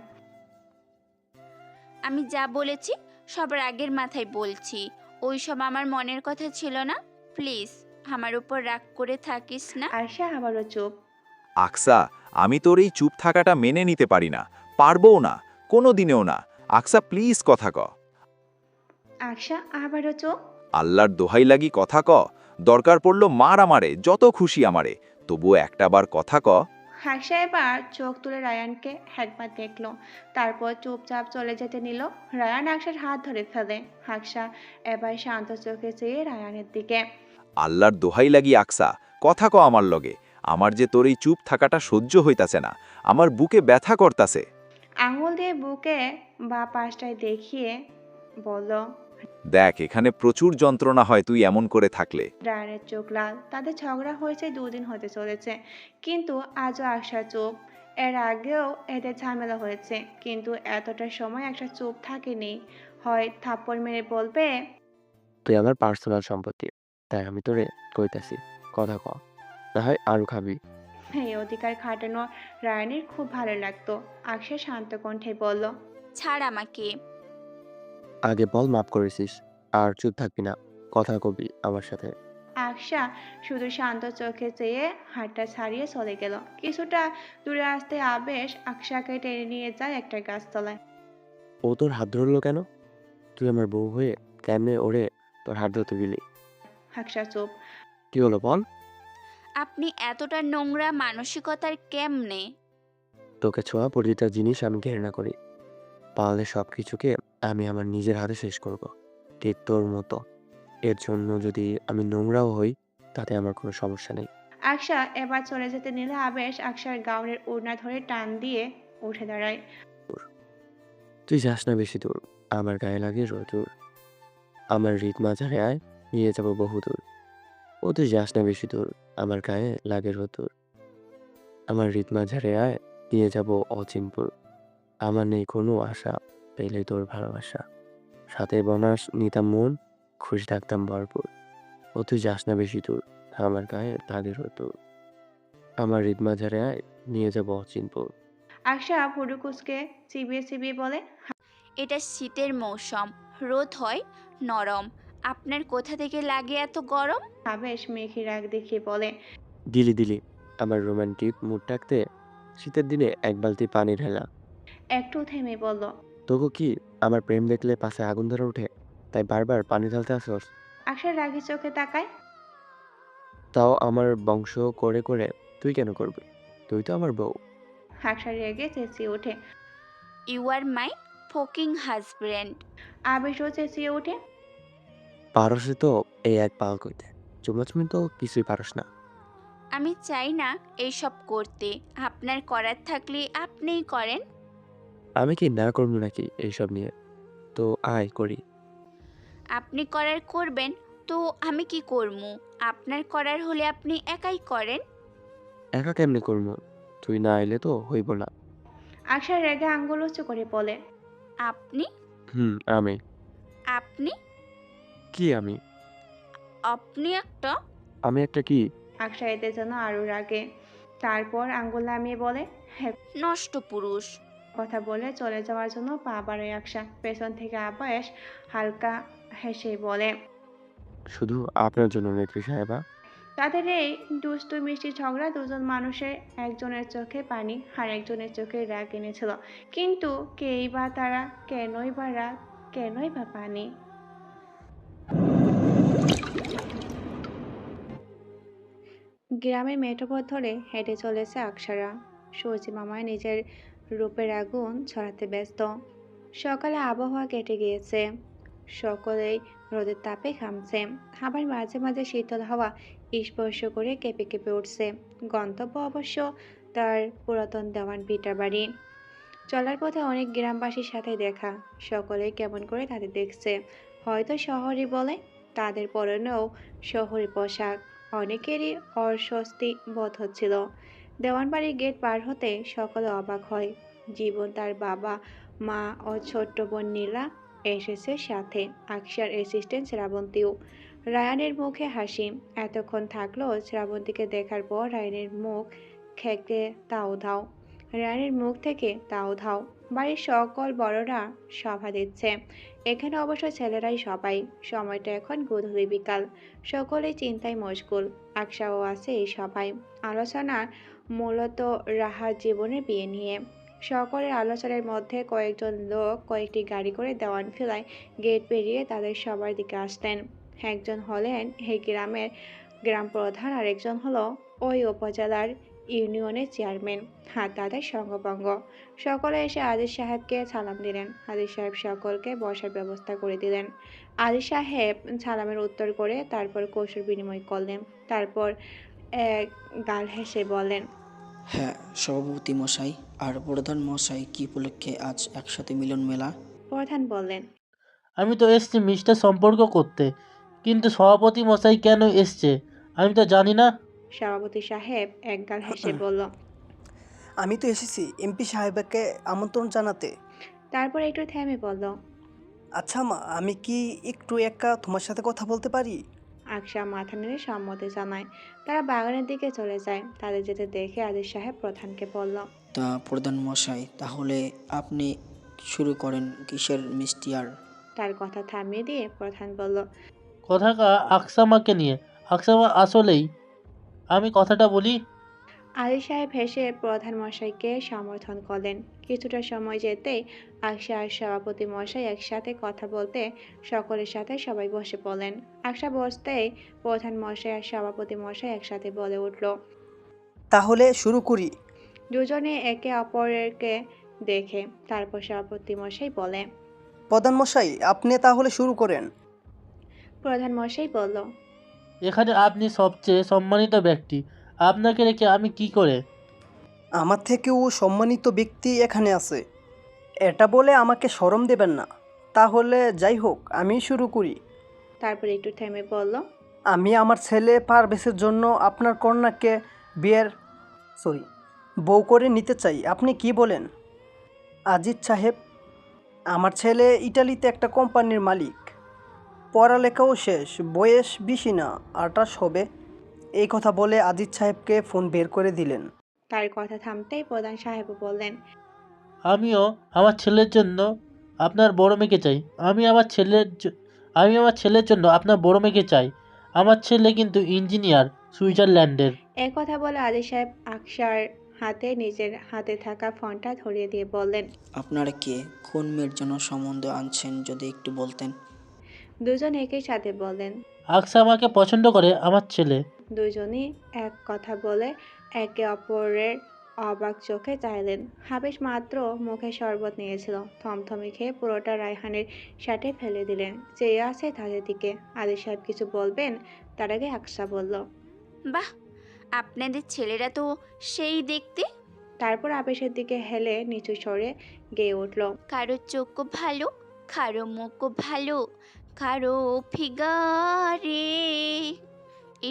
আমি যা বলেছি সব রাগের মাথায় বলছি, ওই সব আমার মনের কথা ছিল না। প্লিজ আমার উপর রাগ করে থাকিস না। আয়শা আবারও চুপ। আকসা, আমি তোর এই চুপ থাকাটা মেনে নিতে পারি না, পারবও না, কোনো দিনেও না। আকসা প্লিজ কথা ক। আকসা আবারও চুপ। আল্লাহর দোহাই লাগি কথা ক। দরকার পড়ল মার আমারে, যত খুশি আমারে, তবুও একটাবার কথা ক। আকসা এবার চোখ তুলে রায়ানকে একবার দেখলো, তারপর চুপচাপ চলে যেতে নিল। রায়ান আকসার হাত ধরে ফেলে। আকসা এবার শান্ত চোখে চেয়ে রায়ানের দিকে। আল্লাহর দোহাই লাগি আকসা, কথা ক আমার লগে। আমার যে তোর এই চুপ থাকাটা সহ্য হইতাছে না, আমার বুকে ব্যথা করতাছে। আঙুল দিয়ে বুকে বা পাশটায় দেখিয়ে বলল, দেখ এখানে প্রচুর যন্ত্রণা হয় তুই এমন করে থাকলে। রায়ানের চোখ লাল। তাদের ঝগড়া হয়েছে 2 দিন হতে চলেছে, কিন্তু আজও আকসা চুপ। এর আগেও এদের ঝামেলা হয়েছে, কিন্তু এতটা সময় একটা চুপ থাকেনি। হয় থাপ্পড় মেরে বলবে, তুই আমার পার্সোনাল সম্পত্তি, তাই আমি তোরে কইতাছি কথা ক। না হয় আরও খাবি। এই অধিকার খাটানো রায়ানের খুব ভালো লাগতো। আকশা শান্ত কণ্ঠে বলল, ছাড় আমাকে। আগে বল মাফ করেছিস, আর চুপ থাকবি না, কথা কবি আমার সাথে। আকশা শুধু শান্ত চোখে চেয়ে হাতটা ছাড়িয়ে চলে গেল। কিছুটা দূরে আসতে আবেশ আকশাকে টেনে নিয়ে যায় একটা গাছতলায়। ও তোর হাত ধরলো কেন? তুই আমার বউ হয়ে কেমনে ওরে তোর হাত ধরতে গেলি? আকশা চুপ। কি হলো বল? আপনি এতটা নোংরা মানসিকতার কেমনে? তোকে ছোঁয়া প্রতিটা জিনিস আমি ঘৃণা করি। পারলে সব কিছুকে আমি আমার নিজের হাতে শেষ করব, ঠিক তোর মতো। এর জন্য যদি আমি নোংরাও হই, তাতে আমার কোনো সমস্যা নেই। আকশা এবার চলে যেতে নিলে আবেশ আকশার গাউনের ওড়না ধরে টান দিয়ে উঠে দাঁড়ায়। তুই যাস না বেশি দূর, আমার গায়ে লাগে রোদুর। আমার হৃদ মাঝারে আয়, নিয়ে যাবো বহুদূর। ও তুই যাস না বেশি দূর, আমার গায়ে লাগে রোদুর। আমার হৃদ মাঝারে আয়, নিয়ে যাবো অচিনপুর। আমার নেই কোনো আশা, পেলে তোর ভালোবাসা। সাথে বনাস নিতাম মন, খুশি থাকতাম ভরপুর। ও তুই যাস না বেশি দূর, আমার গায়ে লাগে রোদুর। আমার হৃদ মাঝারে আয়, নিয়ে যাবো অচিনপুর। আকশা ভুরু কুচকে চিবিয়ে চিবিয়ে বলে, এটা শীতের মৌসুম, রোদ হয় নরম। আপনার কোথা থেকে লাগে এত গরম? আবেশ মেঘে রাগ দেখিয়ে বলে, দিলি দিলি আমার রোমান্টিক মুড থাকতে শীতের দিনে এক বালতি পানি ঢেলা। একটু থেমে বলল, তবু কি আমার প্রেম দেখলে পাশে আগুন ধরে ওঠে, তাই বারবার পানি ঢালতে আসস? আকশা রাগি চোখে তাকায়। তাও আমার বংশ করে করে তুই কেন করবি? তুই তো আমার বউ। আকশা রেগে চেঁচিয়ে ওঠে। You are my fucking husband. আবেশও চেঁচিয়ে ওঠে। পারসে তো এই এক পাল কইতে, চুমাচুমি তো কিছুই পারস না। আমি চাই না এইসব করতে, আপনার করার থাকলে আপনিই করেন। আমি কি না করবো নাকি এইসব নিয়ে? তো আয় করি। আপনি করার করবেন তো আমি কি করবো? আপনার করার হলে আপনি একাই করেন। একা কেমনে করবো? তুই না এলে তো হইব না। আকশা রেগে আঙ্গুল উঁচু করে বলে, আপনি আমি আপনি কি? আমি আপনি একটা আমি একটা কি? আকশা এতে যেন আরো রাগে। তারপর আঙ্গুল নামিয়ে বলে, হ্যাঁ। নষ্ট পুরুষ। কথা বলে চলে যাওয়ার জন্য পা বাড়ায় আকশা। পেছন থেকে আবেশ হালকা হেসে বলে, শুধু আপনার জন্য নেত্রী সাহেবা। তাদের এই দুষ্টু মিষ্টি ঝগড়া দুজন মানুষের একজনের চোখে পানি আর একজনের চোখে রাগ এনেছিল। কিন্তু কেই বা তারা, কেনই বা রাগ, কেনই বা পানি? গ্রামের মেঠোপথ ধরে হেঁটে চলেছে আকশারা। সূর্যি মামায় নিজের রূপের আগুন ছড়াতে ব্যস্ত। সকালে আবহাওয়া কেটে গিয়েছে, সকলেই রোদের তাপে ঘামছে। আবার মাঝে মাঝে শীতল হাওয়া স্পর্শ করে কেঁপে কেঁপে উঠছে। গন্তব্য অবশ্য তার পুরাতন দেওয়ান ভিটার বাড়ি। চলার পথে অনেক গ্রামবাসীর সাথে দেখা। সকলেই কেমন করে তাদের দেখছে, হয়তো শহরে বলে। তাদের পরনেও শহরে পোশাক। অনেকেরই অস্বস্তি বোধ হচ্ছিল। দেওয়ানবাড়ির গেট পার হতে সকলে অবাক হয়। জীবন, তার বাবা মা ও ছোট্ট বোন নীলা এসেছে সাথে, আকশার অ্যাসিস্ট্যান্ট শ্রাবন্তীও। রায়ানের মুখে হাসি। এতক্ষণ থাকলেও শ্রাবন্তীকে দেখার পর রায়ানের মুখ খেকে তাও ধাও। রায়ানের মুখ থেকে তাও ধাও। বাড়ির সকল বড়রা সভা দিচ্ছে। এখানে অবশ্য ছেলেরাই সবাই। সময়টা এখন গধূলি বিকাল। সকলেই চিন্তায় মশগুল। আকশাও আছে এই সভায়। আলোচনা মূলত রাহার জীবনের বিয়ে নিয়ে। সকলের আলোচনার মধ্যে কয়েকজন লোক কয়েকটি গাড়ি করে দেওয়ান ফিলায় গেট পেরিয়ে তাদের সবার দিকে আসতেন। একজন হলেন এই গ্রামের গ্রাম প্রধান, আর একজন হলো ওই উপজেলার ইউনিয়নের চেয়ারম্যান, আর তাদের সঙ্গভঙ্গ। সকলে এসে আদিল সাহেবকে সালাম দিলেন। আদিল সাহেব সকলকে বসার ব্যবস্থা করে দিলেন। আদিল সাহেব সালামের উত্তর করে তারপর কৌশল বিনিময় করলেন। তারপর এক গাল হেসে বললেন, হ্যাঁ সভাপতি মশাই আর প্রধান মশাই, কি উপলক্ষে আজ একসাথে মিলন মেলা? প্রধান বললেন, আমি তো এসছি মিষ্টার সম্পর্ক করতে, কিন্তু সভাপতি মশাই কেন এসছে আমি তো জানি না। সভাপতি সাহেব এক গাল হেসে বলল, আমি তো এসেছি এমপি সাহেবকে আমন্ত্রণ জানাতে। তারপর একটু থেমে বলল, আচ্ছা মা, আমি কি একটু একা তোমার সাথে কথা বলতে পারি? আকশা মাথা নেড়ে সম্মতি জানায়। তারা বাগানের দিকে চলে যায়। তাদের যেতে দেখে আদিল সাহেব প্রধানকে বলল, তা প্রধান মশাই, তাহলে আপনি শুরু করেন কিসের মিষ্টি আর। তার কথা থামিয়ে দিয়ে প্রধান বলল, কথাটা আকসামাকে নিয়ে। আকসামা আসলেই, আমি কথাটা বলি। আলী সাহেব হেসে প্রধান মশাইকে সমর্থন করলেন। কিছুটা সময় যেতেই আকশা আর সভাপতি মশাই একসাথে কথা বলতে সকলের সাথে সবাই বসে পড়লেন। আকশা বসতেই প্রধান মশাই আর সভাপতি মশাই একসাথে বলে উঠল। তাহলে শুরু করি। দুজনে একে অপরকে দেখে তারপর সভাপতি মশাই বলে, প্রধান মশাই, আপনি তাহলে শুরু করেন। প্রধান মশাই বলল, এখানে আপনি সবচেয়ে সম্মানিত ব্যক্তি, আপনাকে রেখে আমি কি করে। আমার থেকেও সম্মানিত ব্যক্তি এখানে আছে, এটা বলে আমাকে শরম দেবেন না। তাহলে যাই হোক, আমি শুরু করি। তারপর একটু থেমে বলল, আমি আমার ছেলে পারভেজের জন্য আপনার কন্যাকে বউ করে নিতে চাই। আপনি কি বলেন আজিজ সাহেব? আমার ছেলে ইটালিতে একটা কোম্পানির মালিক, পড়ালেখাও শেষ, বয়স বেশি না, 28 হবে। এই কথা বলে আজিজ সাহেবকে ফোন বের করে দিলেন। তার কথা থামতেই প্রধান সাহেবও বললেন, আমিও আমার ছেলের জন্য আপনার বড় মেয়েকে চাই। আমি আমার ছেলের জন্য আপনার বড় মেয়েকে চাই। আমার ছেলে কিন্তু ইঞ্জিনিয়ার, সুইজারল্যান্ডের। এই কথা বলে আলী সাহেব আকশার হাতে নিজের হাতে থাকা ফোনটা ধরিয়ে দিয়ে বললেন, আপনারা কে, কোন মেয়ের জন্য সম্বন্ধ আনছেন যদি একটু বলতেন। দুজন একই সাথে বললেন। আকসা আমাকে পছন্দ করে আমার ছেলে। দুজনই এক কথা বলে একে অপরের অবাক চোখে চাইলেন। হাবেশ মাত্র মুখে শরবত নিয়েছিল, থমথমে খেয়ে পুরোটা রায়হানের শার্টে ফেলে দিলেন। চেয়ে আছে তাদের দিকে। আলী সাহেব কিছু বলবেন, তার আগে আকশা বলল, বাহ, আপনাদের ছেলেরা তো সেই দেখতে। তারপর আবেশের দিকে হেলে নিচু স্বরে গেয়ে উঠল, কারো চোখ ভালো, কারো মুখ ভালো, কারো ফিগারে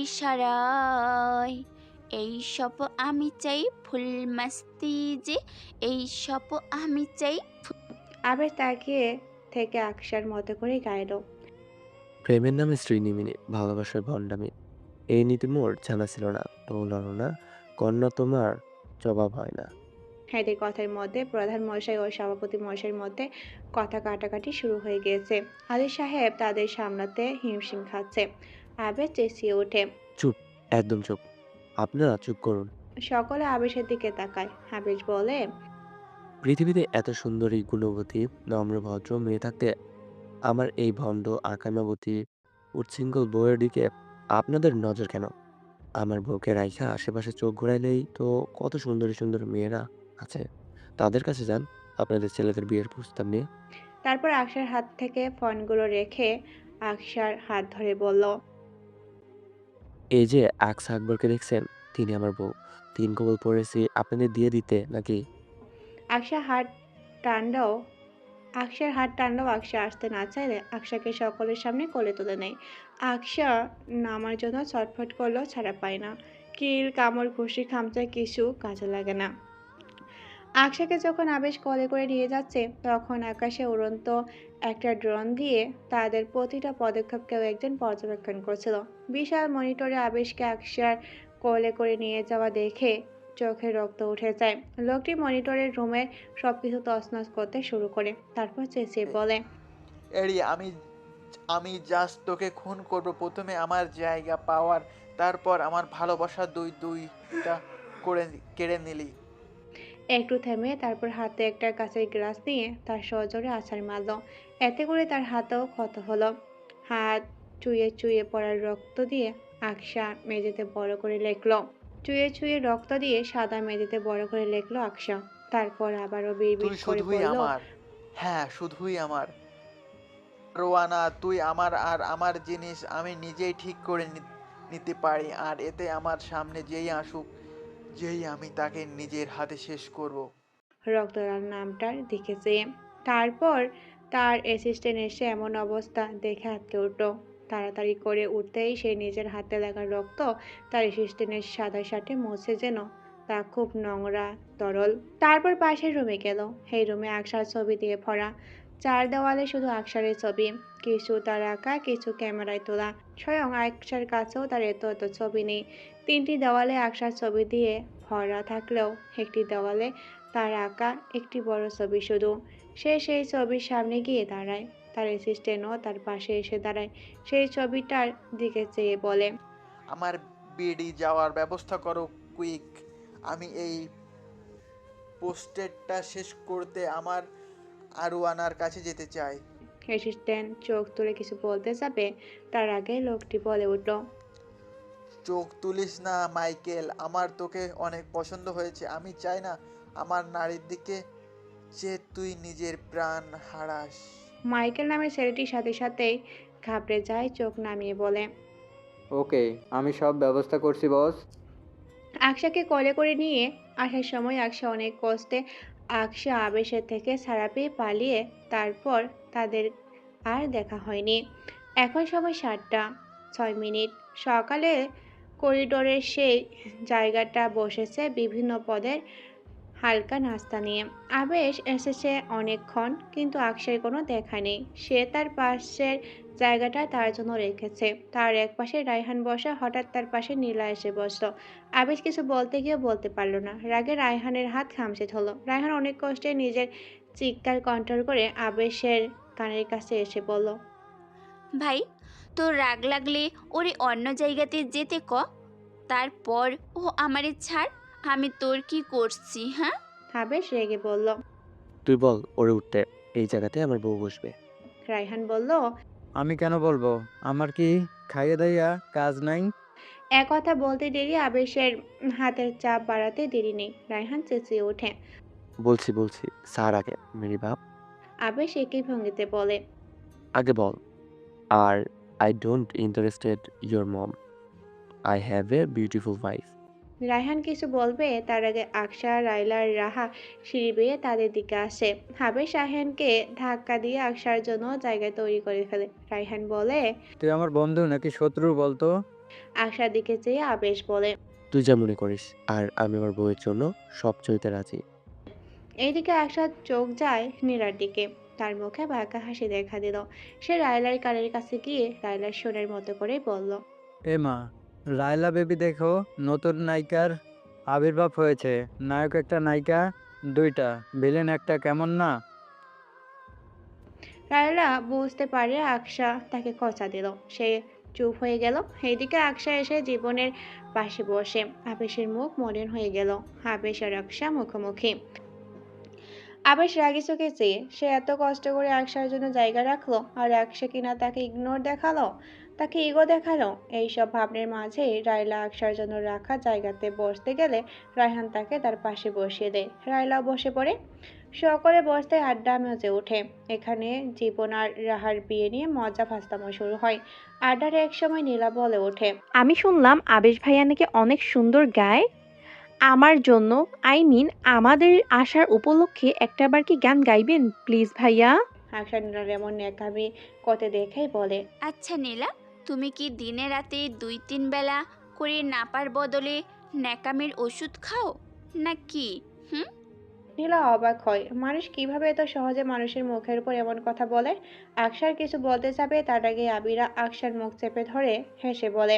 ইশারায় এই সব আমি চাই, ফুল মাস্তি যে এই সব আমি চাই। আবেশ তাকিয়ে থেকে আকশার মতো করে গাইল, প্রেমের নামে শ্রীনিমিনি, ভালোবাসার ভণ্ডামি, এই নীতি মোর জানা ছিল না। বললো না কন্যা তোমার জবাব হয় না। এদের কথার মধ্যে প্রধান মশাই ও সভাপতি মশাইয়ের মধ্যে কথা কাটাকাটি শুরু হয়ে গিয়েছে। আলী সাহেব তাদের সামলাতে হিমশিম খাচ্ছে। আবেশ চেঁচিয়ে ওঠে, চুপ, একদম চুপ, আপনারা চুপ করুন। সকলে আবেশের দিকে তাকায়। আবেশ বলে, পৃথিবীতে এত সুন্দরী, গুণবতী, নম্র ভদ্র মেয়ে থাকতে আমার এই ভণ্ড আকামাবতী উচ্ছৃঙ্খল বউয়ের দিকে আপনাদের নজর কেন? আমার বউকে রাইখা আশেপাশে চোখ ঘোরাইলেই তো কত সুন্দরী সুন্দর মেয়েরা আছে, তাদের কাছে যান আপনাদের ছেলেদের বিয়ের প্রস্তাব নিয়ে। তারপর আকশার হাত থেকে ফোনগুলো রেখে আকশার হাত ধরে বলল, এই যে আকসা আকবরকে দেখছেন, তিনি আমার বউ। 3 কবল পড়েছি আপনাদের দিয়ে দিতে নাকি? আকশার হাত টানলেও আকশা আসতে না চাইলে আকশাকে সকলের সামনে কোলে তুলে নেয়। আকশা নামার জন্য ছটফট করলেও ছাড়া পায় না। কিল, কামড়, ঘুষি, খামচা কিছু কাজে লাগে না। আকশাকে যখন আবেশ কোলে করে নিয়ে যাচ্ছে, তখন আকাশে উড়ন্ত একটা ড্রোন দিয়ে তাদের প্রতিটা পদক্ষেপ কেউ একজন পর্যবেক্ষণ করছিল। বিশাল মনিটরে আবেশকে আকশার কোলে করে নিয়ে যাওয়া দেখে চোখে রক্ত উঠে যায়। লোকটি মনিটরের রুমের সবকিছু তছনছ করতে শুরু করে, তারপর চেঁচিয়ে বলে, এরি, আমি জাস্ট তোকে খুন করব। প্রথমে আমার জায়গা পাওয়ার, তারপর আমার ভালোবাসা দুইটা করে কেড়ে নিলি। একটু থেমে তারপর হাতে একটা কাঁচের গ্লাস নিয়ে তার সজোরে আছাড় মারল। এতে করে তার হাতেও ক্ষত হলো। হাত চুইয়ে চুইয়ে পড়ার রক্ত দিয়ে আকশা মেঝেতে বড় করে লেখলো। সাদা মেঝেতে বড় করে লেখলো আকশা। তারপর আবারও তুই বিড়বিড় করে শুধুই বলল, আমার, হ্যাঁ শুধুই আমার। রোয়ানা, তুই আমার, আর আমার জিনিস আমি নিজেই ঠিক করে নিতে পারি। আর এতে আমার সামনে যেই আসুক, আমি তাকে নিজের হাতে শেষ করব। রক্তলাল নামটার দিকে চেয়ে। তারপর তার অ্যাসিস্ট্যান্ট এসে এমন অবস্থা দেখে আটকে উঠল। তাড়াতাড়ি করে উঠতেই সে নিজের হাতে লাগা রক্ত তার অ্যাসিস্ট্যান্টের সাদা শার্টে মুছে, যেন তা খুব নোংরা তরল। তারপর পাশের রুমে গেল। সেই রুমে আকশার ছবি দিয়ে ভরা। চার দেওয়ালে শুধু আকসারের ছবি, কিছু তার আঁকা, কিছু ক্যামেরায় তোলা। স্বয়ং আকসার কাছেও তার এত এত ছবি নেই। 3টি দেওয়ালে আকসার ছবি দিয়ে ভরা থাকলেও একটি দেওয়ালে তার আঁকা একটি বড় ছবি শুধু। সে সেই ছবির সামনে গিয়ে দাঁড়ায়। তার অ্যাসিস্ট্যান্টও তার পাশে এসে দাঁড়ায়। সেই ছবিটার দিকে চেয়ে বলে, আমার বিডি যাওয়ার ব্যবস্থা করো কুইক। আমি এই পোস্টেরটা শেষ করতে আমার আরুয়ানার কাছে যেতে চাই। অ্যাসিস্ট্যান্ট চোখ তুলে কিছু বলতে যাবে, তার আগে লোকটি বলে উঠল, চোখ তুলিস না মাইকেল, আমার তোকে অনেক পছন্দ হয়েছে। আমি চাই না আমার নারীর দিকে যে তুই নিজের প্রাণ হারাস। মাইকেল নামের ছেলেটির সাথে সাথেই ঘাবড়ে যায়, চোখ নামিয়ে বলে, ওকে, আমি সব ব্যবস্থা করছি বস। আকসাকে কোলে করে নিয়ে আসার সময় আকসা অনেক কষ্টে আকসা আবেশের থেকে ছাড়া পেয়ে পালিয়ে, তারপর তাদের আর দেখা হয়নি। এখন সময় 7টা 6 মিনিট। সকালে করিডোরের সেই জায়গাটা বসেছে বিভিন্ন পদের হালকা নাস্তা নিয়ে। আবেশ এসেছে অনেকক্ষণ, কিন্তু আকসার কোনো দেখা নেই। সে তার পাশের জায়গাটা তার জন্য রেখেছে। তার এক পাশে রায়হান বসা, হঠাৎ তার পাশে নীলা এসে বসলো। আবেশ কিছু বলতে গিয়ে বলতে পারল না। রাগে রায়হানের হাত খামচে ধরল। রায়হান অনেক কষ্টে নিজের চিৎকার কন্ট্রোল করে আবেশের কানের কাছে এসে বলল, ভাই, তোর রাগ লাগলে ওরে অন্য জায়গাতে যেতে ক, তারপর ও আমারে ছাড়। আমি তোর কি করছি? হ্যাঁ? আবেশ রেগে বলল। তুই বল ওরে উঠতে, এই জায়গাতে আমার বউ বসবে। রায়হান বলল, আমি কেন বলবো? আমার কি খাইয়ে দাইয়া কাজ নাই? কথা বলতে দেরি, আবেশের হাতের চাপ বাড়াতে দেরি নেই। রায়হান চেঁচিয়ে ওঠে। বলছি বলছি, স্যার আগে মেরি বাপ। আবেশ একই ভঙ্গিতে বলে, আগে বল। আর I don't interested your mom. I have a beautiful wife. Raihan কিছু বলবে তার আগে আকসা, রাইলা আর রাহা সিঁড়ি বেয়ে তাদের দিকে আসে। আবেশ রায়হানকে ধাক্কা দিয়ে আকসার জন্য জায়গা তৈরি করে ফেলে। রায়হান বলে, তুই আমার বন্ধু নাকি শত্রু বলতো? আকসার দিকে চেয়ে আবেশ বলে, তুই যা মনে করিস, আর আমি আমার বউয়ের জন্য সব চইতে রাজি। এইদিকে আকসার চোখ যায় নীলার দিকে। তার মুখে বাঁকা হাসি দেখা দিল। সে রাইলার কানের কাছে গিয়ে রাইলার সোনার মতো করে বলল, এ মা, রায়লা বেবি দেখো, নতুন নায়িকার আবির্ভাব হয়েছে। নায়ক একটা, নায়িকা 2টা, ভিলেন একটা, কেমন না? রায়লা বুঝতে পারে আকসা তাকে খোঁচা দিল। সে চুপ হয়ে গেল। এইদিকে আকসা এসে জীবনের পাশে বসে। আবেশের মুখ মলিন হয়ে গেল। আবেশ আর আকসা মুখোমুখি। আবেশ রাগি চোখে চেয়ে, সে এত কষ্ট করে আকসার জন্য জায়গা রাখলো, আর আকসা কিনা তাকে ইগনোর দেখালো, তাকে ইগো দেখালো। এইসব ভাবনার মাঝে রায়লা আকসার জন্য রাখা জায়গাতে বসতে গেলে রায়হান তাকে তার পাশে বসিয়ে দেয়। রায়লাও বসে পড়ে। সকলে বসতে আড্ডা মেজে ওঠে। এখানে জীবন আর রাহার বিয়ে নিয়ে মজা ফাস্তামো শুরু হয়। আড্ডার এক সময় নীলা বলে ওঠে, আমি শুনলাম আবেশ ভাইয়া নাকি অনেক সুন্দর গায়। আমার জন্য, আই মিন আমাদের আসার উপলক্ষে একটাবার কি গান গাইবেন প্লিজ ভাইয়া? আকসা নীলার এমন ন্যাকামি করতে দেখেই বলে, আচ্ছা নীলা, তুমি কি দিনে রাতে 2-3 বেলা করে নাপার বদলে ন্যাকামের ওষুধ খাও নাকি? হুম? নীলা অবাক হয়, মানুষ কিভাবে এত সহজে মানুষের মুখের উপর এমন কথা বলে। আকসার কিছু বলতে যাবে, তার আগে আবিরা আকসার মুখ চেপে ধরে হেসে বলে,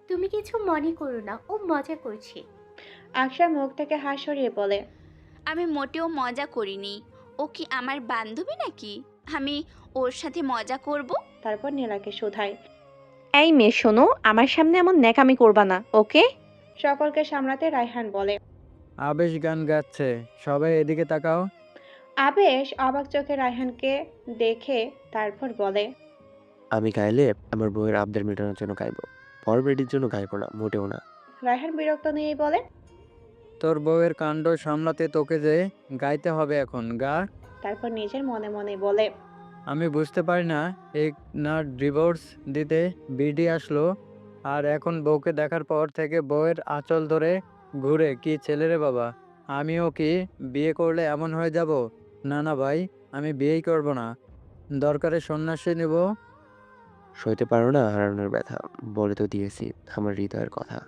তুমি কিছু মনে করো না, ও মজা করছে। আকসার মুখ থেকে হাস সরিয়ে বলে, আমি মোটেও মজা করিনি। ও কি আমার বান্ধবী নাকি আমি ওর সাথে মজা করব? তারপর নীলাকে শোধায়, এই মেয়ে শোনো, আমার সামনে এমন ন্যাকামি করবা না, ওকে? সকলকে সামলাতে রায়হান বলে, আবেশ গান গাচ্ছে, সবাই এদিকে তাকাও। আবেশ অবাক চোখে রায়হানকে দেখে তারপর বলে, আমি গাইলে আমার বউয়ের আবদার মেটানোর জন্য গাইবো, পর বেডির জন্য গাইবো না, মোটেও না। রায়হান বিরক্ত নিয়েই বলে, তোর বউয়ের কাণ্ড সামলাতে তোকে যে গাইতে হবে এখন, গা। তারপর নিজের মনে মনে বলে, আমি বুঝতে পারি না, এক না ডিভোর্স দিতে বিডি আসলো, আর এখন বউকে দেখার পর থেকে বউয়ের আঁচল ধরে ঘুরে। কি ছেলে রে বাবা! আমিও কি বিয়ে করলে এমন হয়ে যাব? না না ভাই, আমি বিয়েই করব না, দরকারে সন্ন্যাসী নেব। সইতে পারো না হারানোর ব্যথা, বলে তো দিয়েছি আমার হৃদয়ের কথা।